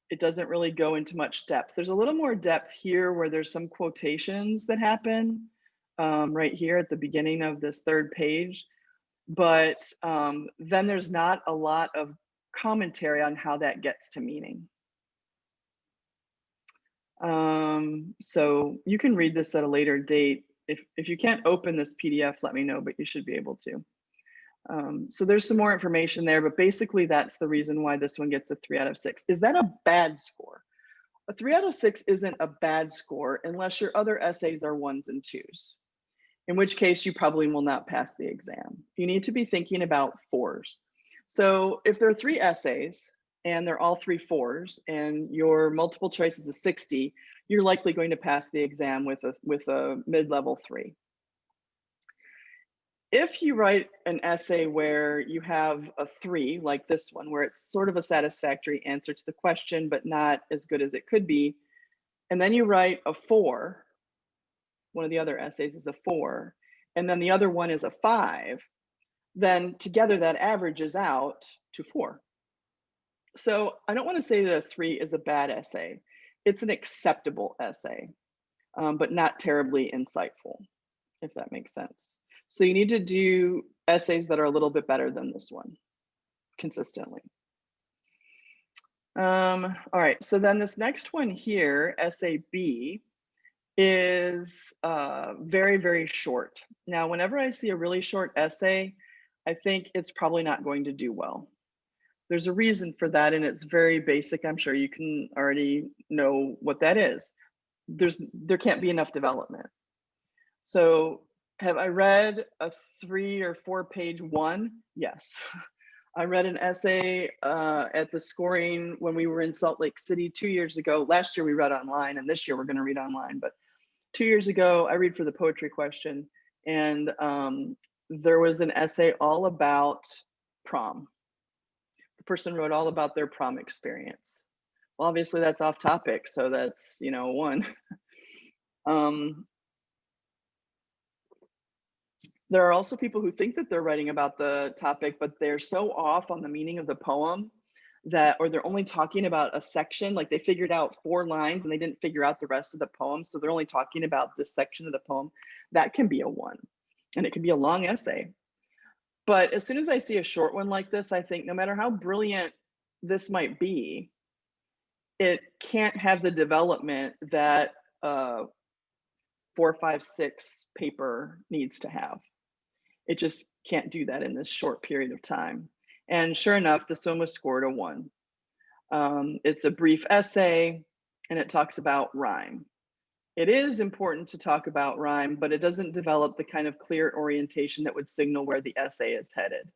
It doesn't really go into much depth. There's a little more depth here where there's some quotations that happen right here at the beginning of this 3rd page, but then there's not a lot of commentary on how that gets to meaning. So you can read this at a later date. If you can't open this PDF, let me know, but you should be able to. So there's some more information there, but basically that's the reason why this one gets a 3 out of 6. Is that a bad score? A 3 out of 6 isn't a bad score unless your other essays are 1s and 2s, in which case you probably will not pass the exam. You need to be thinking about 4s. So if there are 3 essays and they're all 3 4s and your multiple choice is a 60, you're likely going to pass the exam with a mid-level 3. If you write an essay where you have a 3, like this one, where it's sort of a satisfactory answer to the question, but not as good as it could be, and then you write a 4, one of the other essays is a 4, and then the other one is a 5, then together that averages out to 4. So I don't want to say that a 3 is a bad essay. It's an acceptable essay, but not terribly insightful, if that makes sense. So you need to do essays that are a little bit better than this one consistently. All right, so then this next one here, essay B, is very, very short. Now, whenever I see a really short essay, I think it's probably not going to do well. There's a reason for that, and it's very basic. I'm sure you can already know what that is. There can't be enough development. So have I read a 3 or 4 page one? Yes. I read an essay at the scoring when we were in Salt Lake City 2 years ago. Last year we read online, and this year we're going to read online. But 2 years ago, I read for the poetry question, and there was an essay all about prom. The person wrote all about their prom experience. Well, obviously that's off topic, so that's, you know, 1. There are also people who think that they're writing about the topic, but they're so off on the meaning of the poem that, or they're only talking about a section, like they figured out 4 lines and they didn't figure out the rest of the poem. So they're only talking about this section of the poem. That can be a 1, and it can be a long essay. But as soon as I see a short one like this, I think no matter how brilliant this might be, it can't have the development that 4, 5, 6 paper needs to have. It just can't do that in this short period of time. And sure enough, this one was scored a 1. It's a brief essay, and it talks about rhyme. It is important to talk about rhyme, but it doesn't develop the kind of clear orientation that would signal where the essay is headed.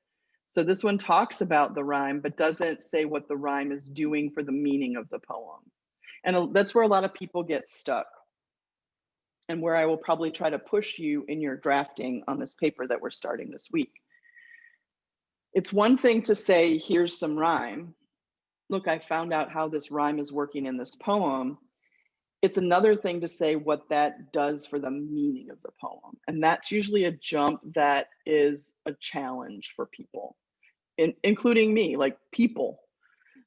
So this one talks about the rhyme, but doesn't say what the rhyme is doing for the meaning of the poem. And that's where a lot of people get stuck, and where I will probably try to push you in your drafting on this paper that we're starting this week. It's one thing to say, here's some rhyme. Look, I found out how this rhyme is working in this poem. It's another thing to say what that does for the meaning of the poem. And that's usually a jump that is a challenge for people, including me, like people.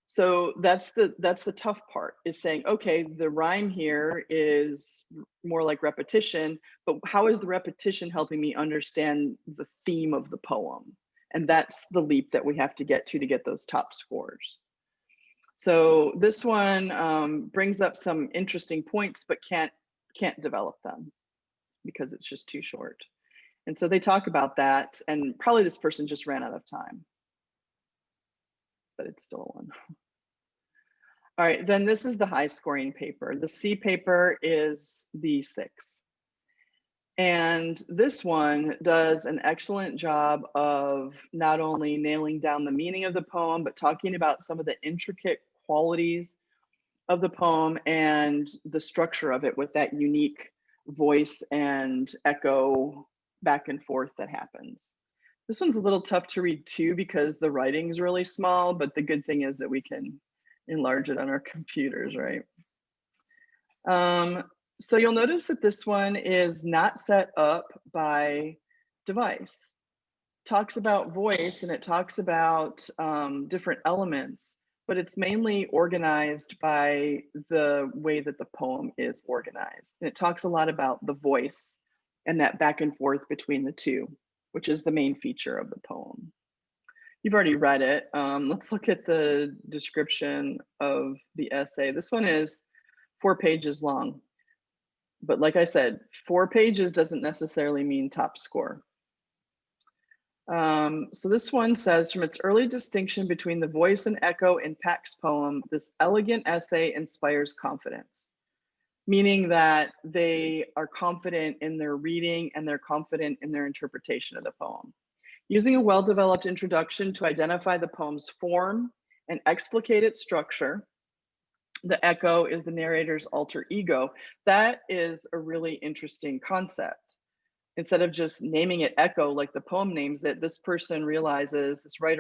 So that's the tough part, is saying, okay, the rhyme here is more like repetition, but how is the repetition helping me understand the theme of the poem? And that's the leap that we have to get those top scores. So this one brings up some interesting points, but can't develop them because it's just too short. And so they talk about that, and probably this person just ran out of time, but it's still a 1. All right, then this is the high scoring paper. The C paper is the 6. And this one does an excellent job of not only nailing down the meaning of the poem, but talking about some of the intricate qualities of the poem and the structure of it with that unique voice and echo back and forth that happens. This one's a little tough to read too because the writing's really small, but the good thing is that we can enlarge it on our computers, right? So you'll notice that this one is not set up by device. It talks about voice and it talks about different elements, but it's mainly organized by the way that the poem is organized. And it talks a lot about the voice and that back and forth between the two, which is the main feature of the poem. You've already read it. Let's look at the description of the essay. This one is 4 pages long. But like I said, 4 pages doesn't necessarily mean top score. So this one says, from its early distinction between the voice and echo in Pack's poem, this elegant essay inspires confidence, meaning that they are confident in their reading and they're confident in their interpretation of the poem. Using a well-developed introduction to identify the poem's form and explicate its structure, the echo is the narrator's alter ego. That is a really interesting concept. Instead of just naming it echo like the poem names it, this writer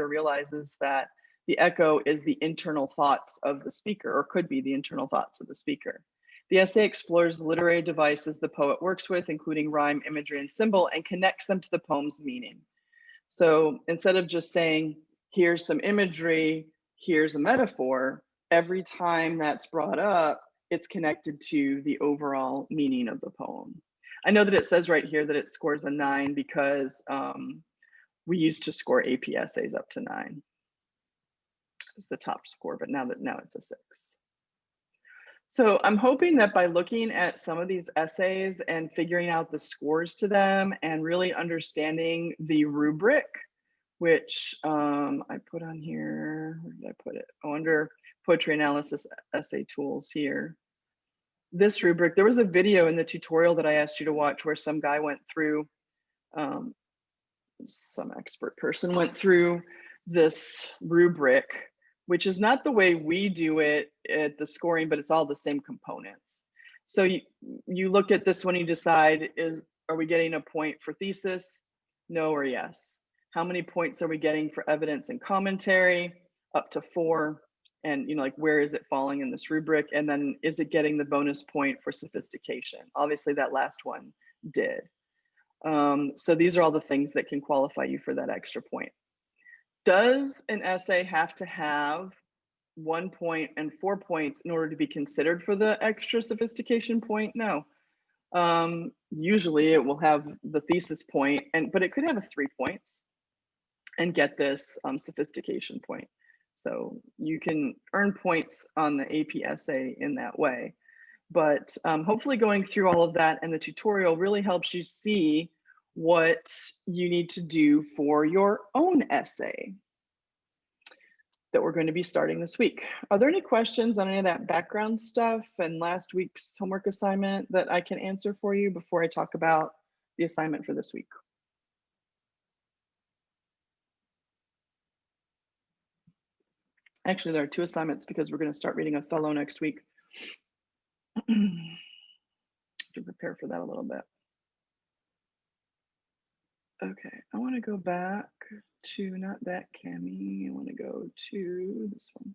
realizes that the echo is the internal thoughts of the speaker, or could be the internal thoughts of the speaker. The essay explores the literary devices the poet works with, including rhyme, imagery, and symbol, and connects them to the poem's meaning. So instead of just saying, here's some imagery, here's a metaphor, every time that's brought up, it's connected to the overall meaning of the poem. I know that it says right here that it scores a 9 because we used to score AP essays up to 9. It's the top score, but now it's a 6. So I'm hoping that by looking at some of these essays and figuring out the scores to them and really understanding the rubric, which I put on here, where did I put it? Oh, under poetry analysis essay tools here. This rubric, there was a video in the tutorial that I asked you to watch where some guy went through, some expert person went through this rubric, which is not the way we do it at the scoring, but it's all the same components. So you look at this one, you decide, are we getting a point for thesis? No or yes. How many points are we getting for evidence and commentary? Up to 4. And like, where is it falling in this rubric? And then is it getting the bonus point for sophistication? Obviously that last one did. So these are all the things that can qualify you for that extra point. Does an essay have to have 1 point and 4 points in order to be considered for the extra sophistication point? No. Usually it will have the thesis point, but it could have a 3 points and get this sophistication point. So you can earn points on the AP essay in that way. But hopefully going through all of that and the tutorial really helps you see what you need to do for your own essay that we're going to be starting this week. Are there any questions on any of that background stuff and last week's homework assignment that I can answer for you before I talk about the assignment for this week? Actually, there are 2 assignments because we're going to start reading Othello next week. To prepare for that a little bit. Okay, I want to go back to, not that Cami, I want to go to this one.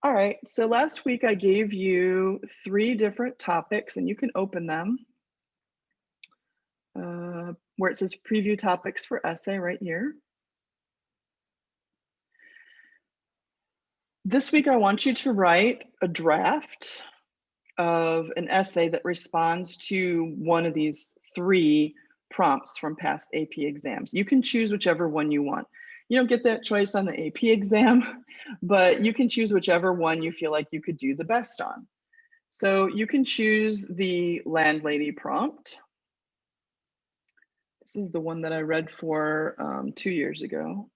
All right, so last week I gave you 3 different topics and you can open them where it says preview topics for essay right here. This week I want you to write a draft of an essay that responds to one of these 3 prompts from past AP exams. You can choose whichever one you want. You don't get that choice on the AP exam, but you can choose whichever one you feel like you could do the best on. So you can choose the landlady prompt. This is the one that I read for 2 years ago.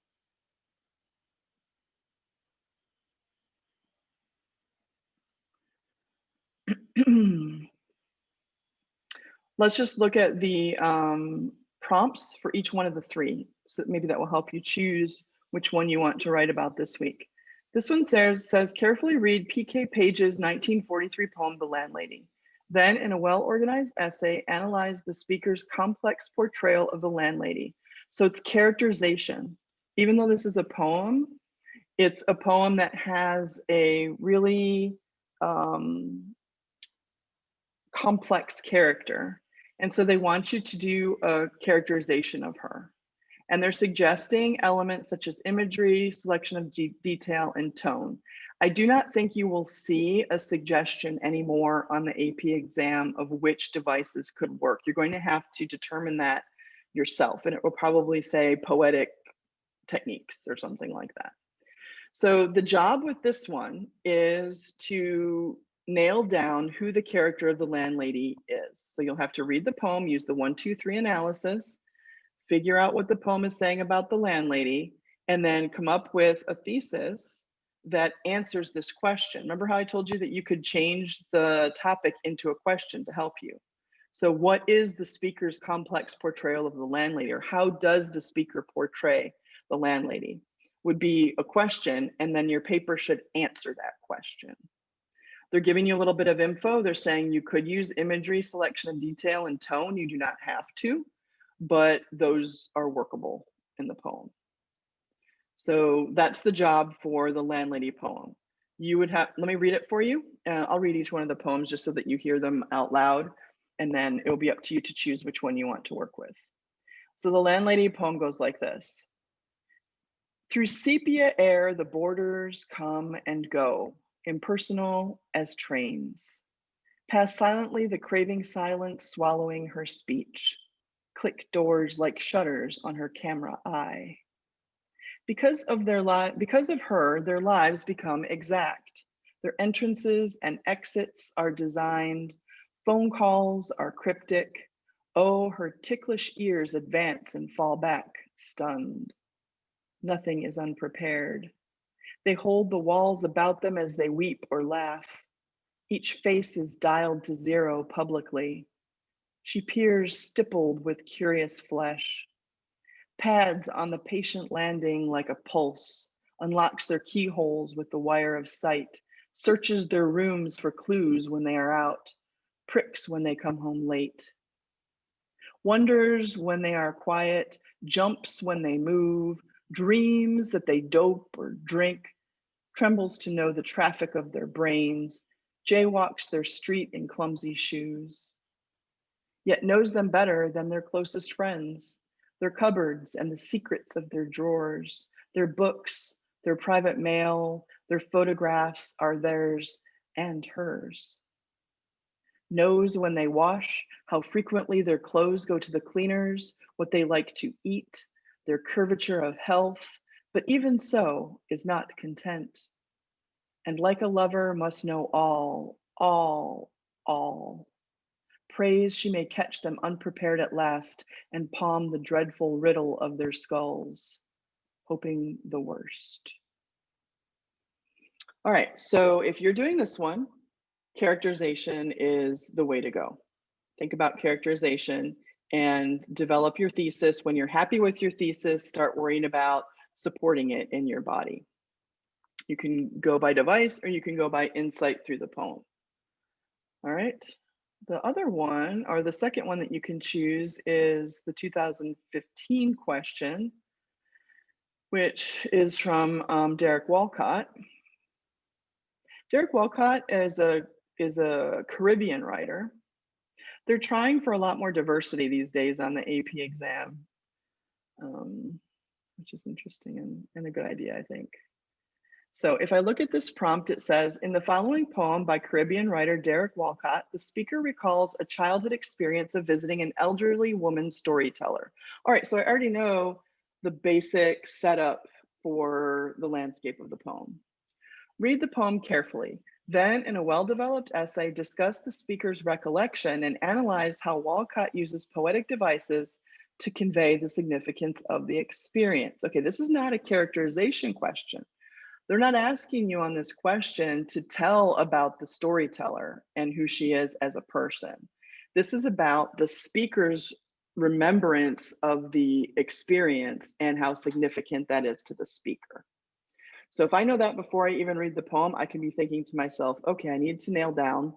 Let's just look at the prompts for each one of the 3. So maybe that will help you choose which one you want to write about this week. This one says carefully read P.K. Page's 1943 poem, The Landlady. Then in a well-organized essay, analyze the speaker's complex portrayal of the landlady. So it's characterization. Even though this is a poem, it's a poem that has a really complex character. And so they want you to do a characterization of her. And they're suggesting elements such as imagery, selection of detail, and tone. I do not think you will see a suggestion anymore on the AP exam of which devices could work. You're going to have to determine that yourself, and it will probably say poetic techniques or something like that. So the job with this one is to nail down who the character of the landlady is. So you'll have to read the poem, use the 1, 2, 3 analysis, figure out what the poem is saying about the landlady, and then come up with a thesis that answers this question. Remember how I told you that you could change the topic into a question to help you? So what is the speaker's complex portrayal of the landlady, or how does the speaker portray the landlady? Would be a question, and then your paper should answer that question. They're giving you a little bit of info. They're saying you could use imagery, selection of detail, and tone. You do not have to, but those are workable in the poem. So that's the job for the landlady poem. You would have, let me read it for you. I'll read each one of the poems just so that you hear them out loud, and then it'll be up to you to choose which one you want to work with. So the landlady poem goes like this. Through sepia air, the boarders come and go, impersonal as trains. Pass silently the craving silence, swallowing her speech. Click doors like shutters on her camera eye. Because of her, their lives become exact. Their entrances and exits are designed. Phone calls are cryptic. Oh, her ticklish ears advance and fall back, stunned. Nothing is unprepared. They hold the walls about them as they weep or laugh. Each face is dialed to 0 publicly. She peers stippled with curious flesh. Pads on the patient landing like a pulse, unlocks their keyholes with the wire of sight, searches their rooms for clues when they are out, pricks when they come home late. Wonders when they are quiet, jumps when they move, dreams that they dope or drink, trembles to know the traffic of their brains, jaywalks their street in clumsy shoes, yet knows them better than their closest friends, their cupboards and the secrets of their drawers, their books, their private mail, their photographs are theirs and hers. Knows when they wash, how frequently their clothes go to the cleaners, what they like to eat, their curvature of health, but even so is not content. And like a lover must know all. Prays she may catch them unprepared at last and palm the dreadful riddle of their skulls, hoping the worst. All right, so if you're doing this one, characterization is the way to go. Think about characterization and develop your thesis. When you're happy with your thesis, start worrying about supporting it in your body. You can go by device or you can go by insight through the poem. All right. The other one, or the second one that you can choose, is the 2015 question, which is from Derek Walcott. Derek Walcott is a Caribbean writer. They're trying for a lot more diversity these days on the AP exam, which is interesting and a good idea, I think. So if I look at this prompt, it says, in the following poem by Caribbean writer Derek Walcott, the speaker recalls a childhood experience of visiting an elderly woman storyteller. All right, so I already know the basic setup for the landscape of the poem. Read the poem carefully. Then, in a well-developed essay, discuss the speaker's recollection and analyze how Walcott uses poetic devices to convey the significance of the experience. Okay, this is not a characterization question. They're not asking you on this question to tell about the storyteller and who she is as a person. This is about the speaker's remembrance of the experience and how significant that is to the speaker. So if I know that before I even read the poem, I can be thinking to myself, okay, I need to nail down,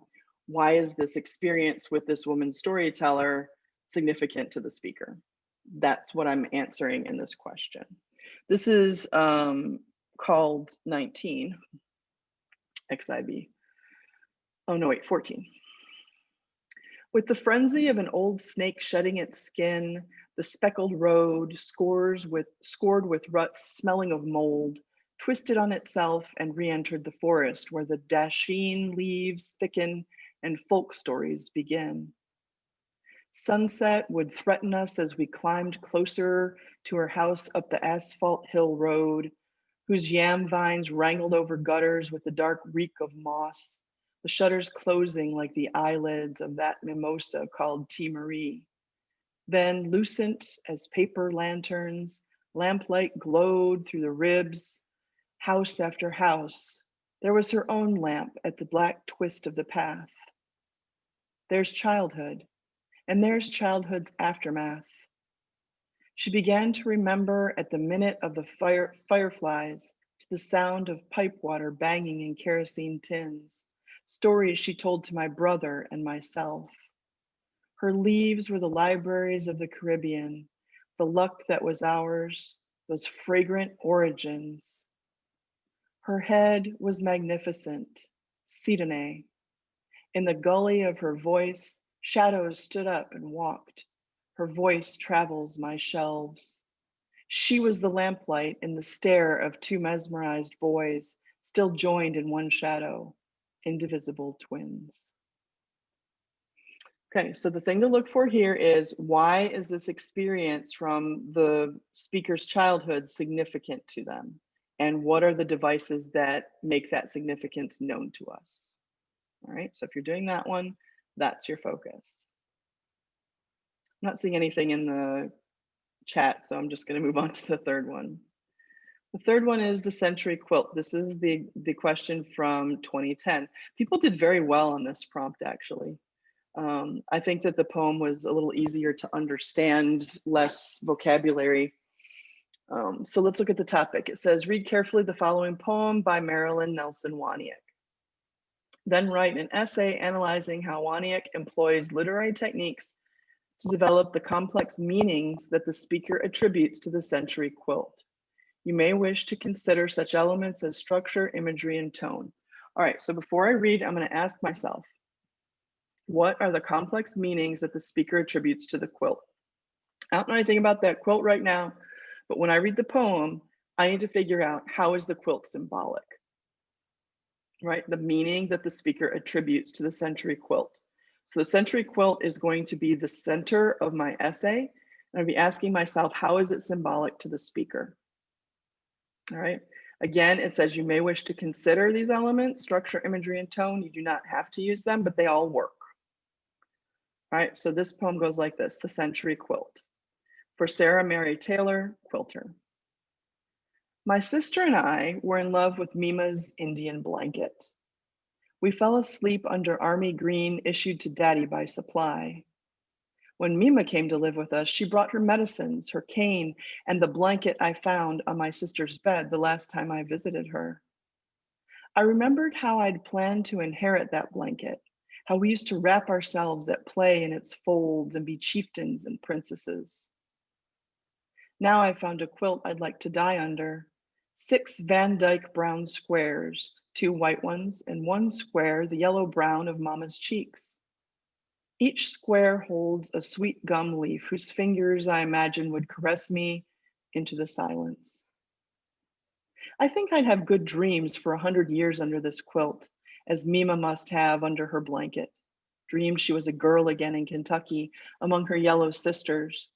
why is this experience with this woman storyteller significant to the speaker? That's what I'm answering in this question. This is called 19, XIB. Oh no, wait, 14. With the frenzy of an old snake shedding its skin, the speckled road scored with ruts smelling of mold, twisted on itself and re-entered the forest where the dasheen leaves thicken and folk stories begin. Sunset would threaten us as we climbed closer to her house up the asphalt hill road, whose yam vines wrangled over gutters with the dark reek of moss, the shutters closing like the eyelids of that mimosa called Tea Marie. Then, lucent as paper lanterns, lamplight glowed through the ribs. House after house, there was her own lamp at the black twist of the path. There's childhood, and there's childhood's aftermath. She began to remember at the minute of the fireflies, to the sound of pipe water banging in kerosene tins, stories she told to my brother and myself. Her leaves were the libraries of the Caribbean, the luck that was ours, those fragrant origins. Her head was magnificent, Sidene. In the gully of her voice, shadows stood up and walked. Her voice travels my shelves. She was the lamplight in the stare of two mesmerized boys, still joined in one shadow, indivisible twins. Okay, so the thing to look for here is, why is this experience from the speaker's childhood significant to them? And what are the devices that make that significance known to us? All right, so if you're doing that one, that's your focus. I'm not seeing anything in the chat, so I'm just going to move on to the third one. The third one is the century quilt. This is the question from 2010. People did very well on this prompt, actually. I think that the poem was a little easier to understand, less vocabulary. So let's look at the topic. It says, read carefully the following poem by Marilyn Nelson Waniak. Then write an essay analyzing how Waniak employs literary techniques to develop the complex meanings that the speaker attributes to the century quilt. You may wish to consider such elements as structure, imagery, and tone. All right, so before I read, I'm going to ask myself, what are the complex meanings that the speaker attributes to the quilt? I don't know anything about that quilt right now, but when I read the poem, I need to figure out, how is the quilt symbolic? Right, the meaning that the speaker attributes to the century quilt. So the century quilt is going to be the center of my essay. And I'll be asking myself, how is it symbolic to the speaker? All right, again, it says you may wish to consider these elements, structure, imagery, and tone. You do not have to use them, but they all work. All right, so this poem goes like this: The Century Quilt. For Sarah Mary Taylor, quilter. My sister and I were in love with Mima's Indian blanket. We fell asleep under army green issued to Daddy by supply. When Mima came to live with us, she brought her medicines, her cane, and the blanket I found on my sister's bed the last time I visited her. I remembered how I'd planned to inherit that blanket, how we used to wrap ourselves at play in its folds and be chieftains and princesses. Now I found a quilt I'd like to die under. 6 Van Dyke brown squares, 2 white ones, and 1 square, the yellow-brown of Mama's cheeks. Each square holds a sweet gum leaf whose fingers I imagine would caress me into the silence. I think I'd have good dreams for 100 years under this quilt, as Mima must have under her blanket. Dreamed she was a girl again in Kentucky among her yellow sisters.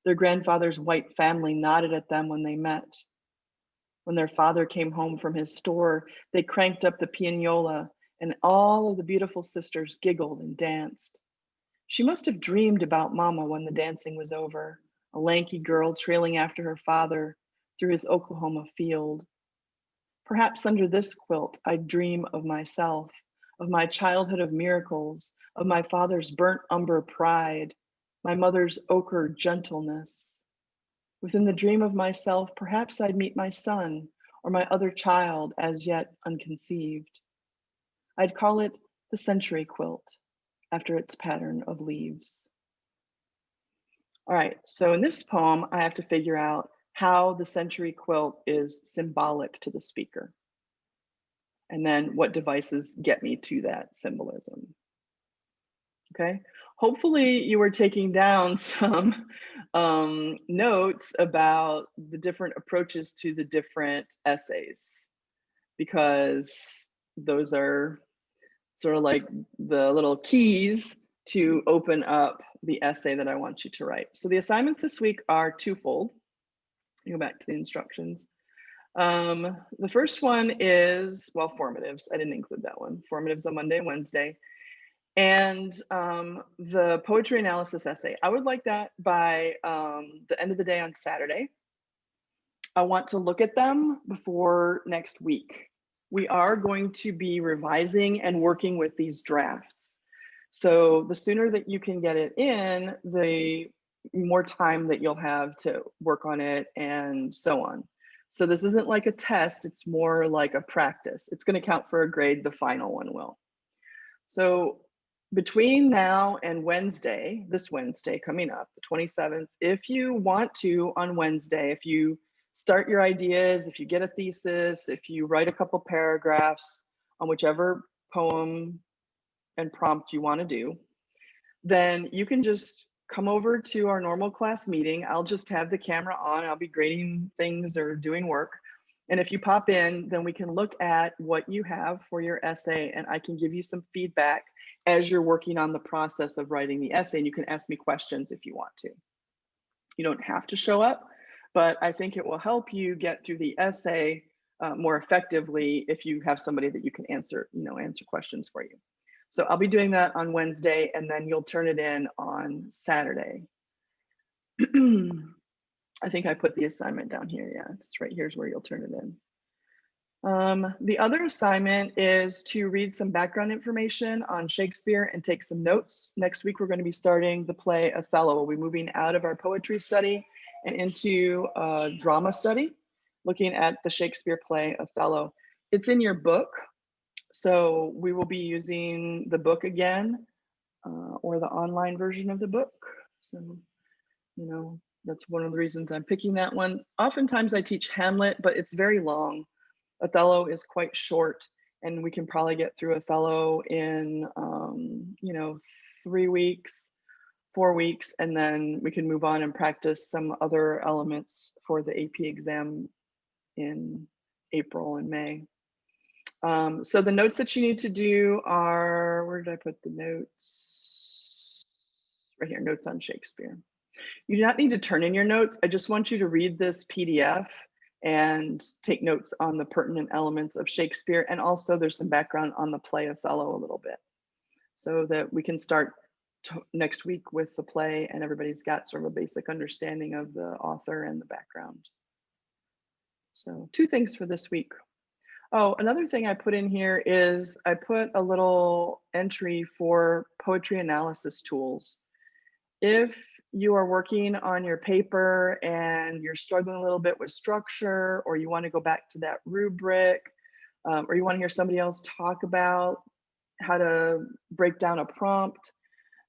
Their grandfather's white family nodded at them when they met. When their father came home from his store, they cranked up the pianola, and all of the beautiful sisters giggled and danced. She must have dreamed about Mama when the dancing was over, a lanky girl trailing after her father through his Oklahoma field. Perhaps under this quilt, I'd dream of myself, of my childhood of miracles, of my father's burnt umber pride, my mother's ochre gentleness. Within the dream of myself, perhaps I'd meet my son or my other child as yet unconceived. I'd call it the century quilt, after its pattern of leaves. All right, so in this poem, I have to figure out how the century quilt is symbolic to the speaker, and then what devices get me to that symbolism. Okay, hopefully you were taking down some notes about the different approaches to the different essays, because those are sort of like the little keys to open up the essay that I want you to write. So the assignments this week are twofold. Go back to the instructions. The first one is, well, formatives. I didn't include that one. Formatives on Monday and Wednesday. And the poetry analysis essay, I would like that by the end of the day on Saturday. I want to look at them before next week. We are going to be revising and working with these drafts. So the sooner that you can get it in, the more time that you'll have to work on it and so on. So this isn't like a test, it's more like a practice. It's going to count for a grade, the final one will. So between now and Wednesday, this Wednesday coming up, the 27th, if you want to on Wednesday, if you start your ideas, if you get a thesis, if you write a couple paragraphs on whichever poem and prompt you want to do, then you can just come over to our normal class meeting. I'll just have the camera on. I'll be grading things or doing work. And if you pop in, then we can look at what you have for your essay, and I can give you some feedback as you're working on the process of writing the essay, and you can ask me questions if you want to. You don't have to show up, but I think it will help you get through the essay more effectively if you have somebody that you can answer questions for you. So I'll be doing that on Wednesday, and then you'll turn it in on Saturday. I think I put the assignment down here. Yeah, it's right here's where you'll turn it in. The other assignment is to read some background information on Shakespeare and take some notes. Next week, we're going to be starting the play Othello. We'll be moving out of our poetry study and into a drama study, looking at the Shakespeare play Othello. It's in your book, so we will be using the book again, or the online version of the book. So, that's one of the reasons I'm picking that one. Oftentimes I teach Hamlet, but it's very long. Othello is quite short, and we can probably get through Othello in 3 weeks, 4 weeks, and then we can move on and practice some other elements for the AP exam in April and May. So the notes that you need to do are, where did I put the notes? Right here, notes on Shakespeare. You do not need to turn in your notes. I just want you to read this PDF and take notes on the pertinent elements of Shakespeare. And also there's some background on the play Othello a little bit, so that we can start next week with the play and everybody's got sort of a basic understanding of the author and the background. So 2 things for this week. Oh, another thing I put in here is I put a little entry for poetry analysis tools. If you are working on your paper and you're struggling a little bit with structure, or you want to go back to that rubric, or you want to hear somebody else talk about how to break down a prompt,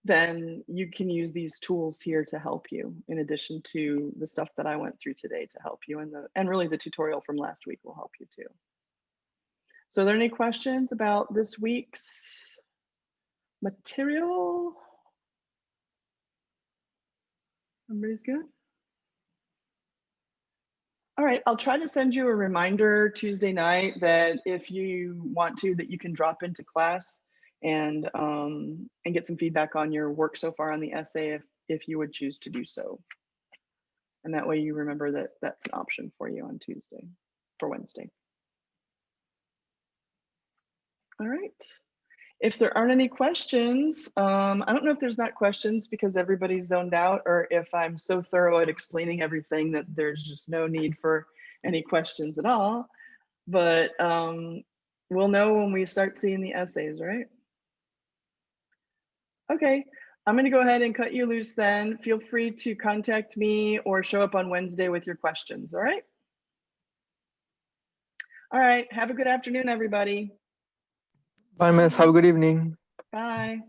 then you can use these tools here to help you, in addition to the stuff that I went through today to help you, and really the tutorial from last week will help you too. So are there any questions about this week's material? Everybody's good? All right, I'll try to send you a reminder Tuesday night that if you want to, that you can drop into class and get some feedback on your work so far on the essay if you would choose to do so. And that way you remember that that's an option for you on Tuesday, for Wednesday. All right. If there aren't any questions, I don't know if there's not questions because everybody's zoned out, or if I'm so thorough at explaining everything that there's just no need for any questions at all. But we'll know when we start seeing the essays, right? Okay, I'm going to go ahead and cut you loose then. Feel free to contact me or show up on Wednesday with your questions, all right? All right, have a good afternoon, everybody. Bye, miss. Have a good evening. Bye.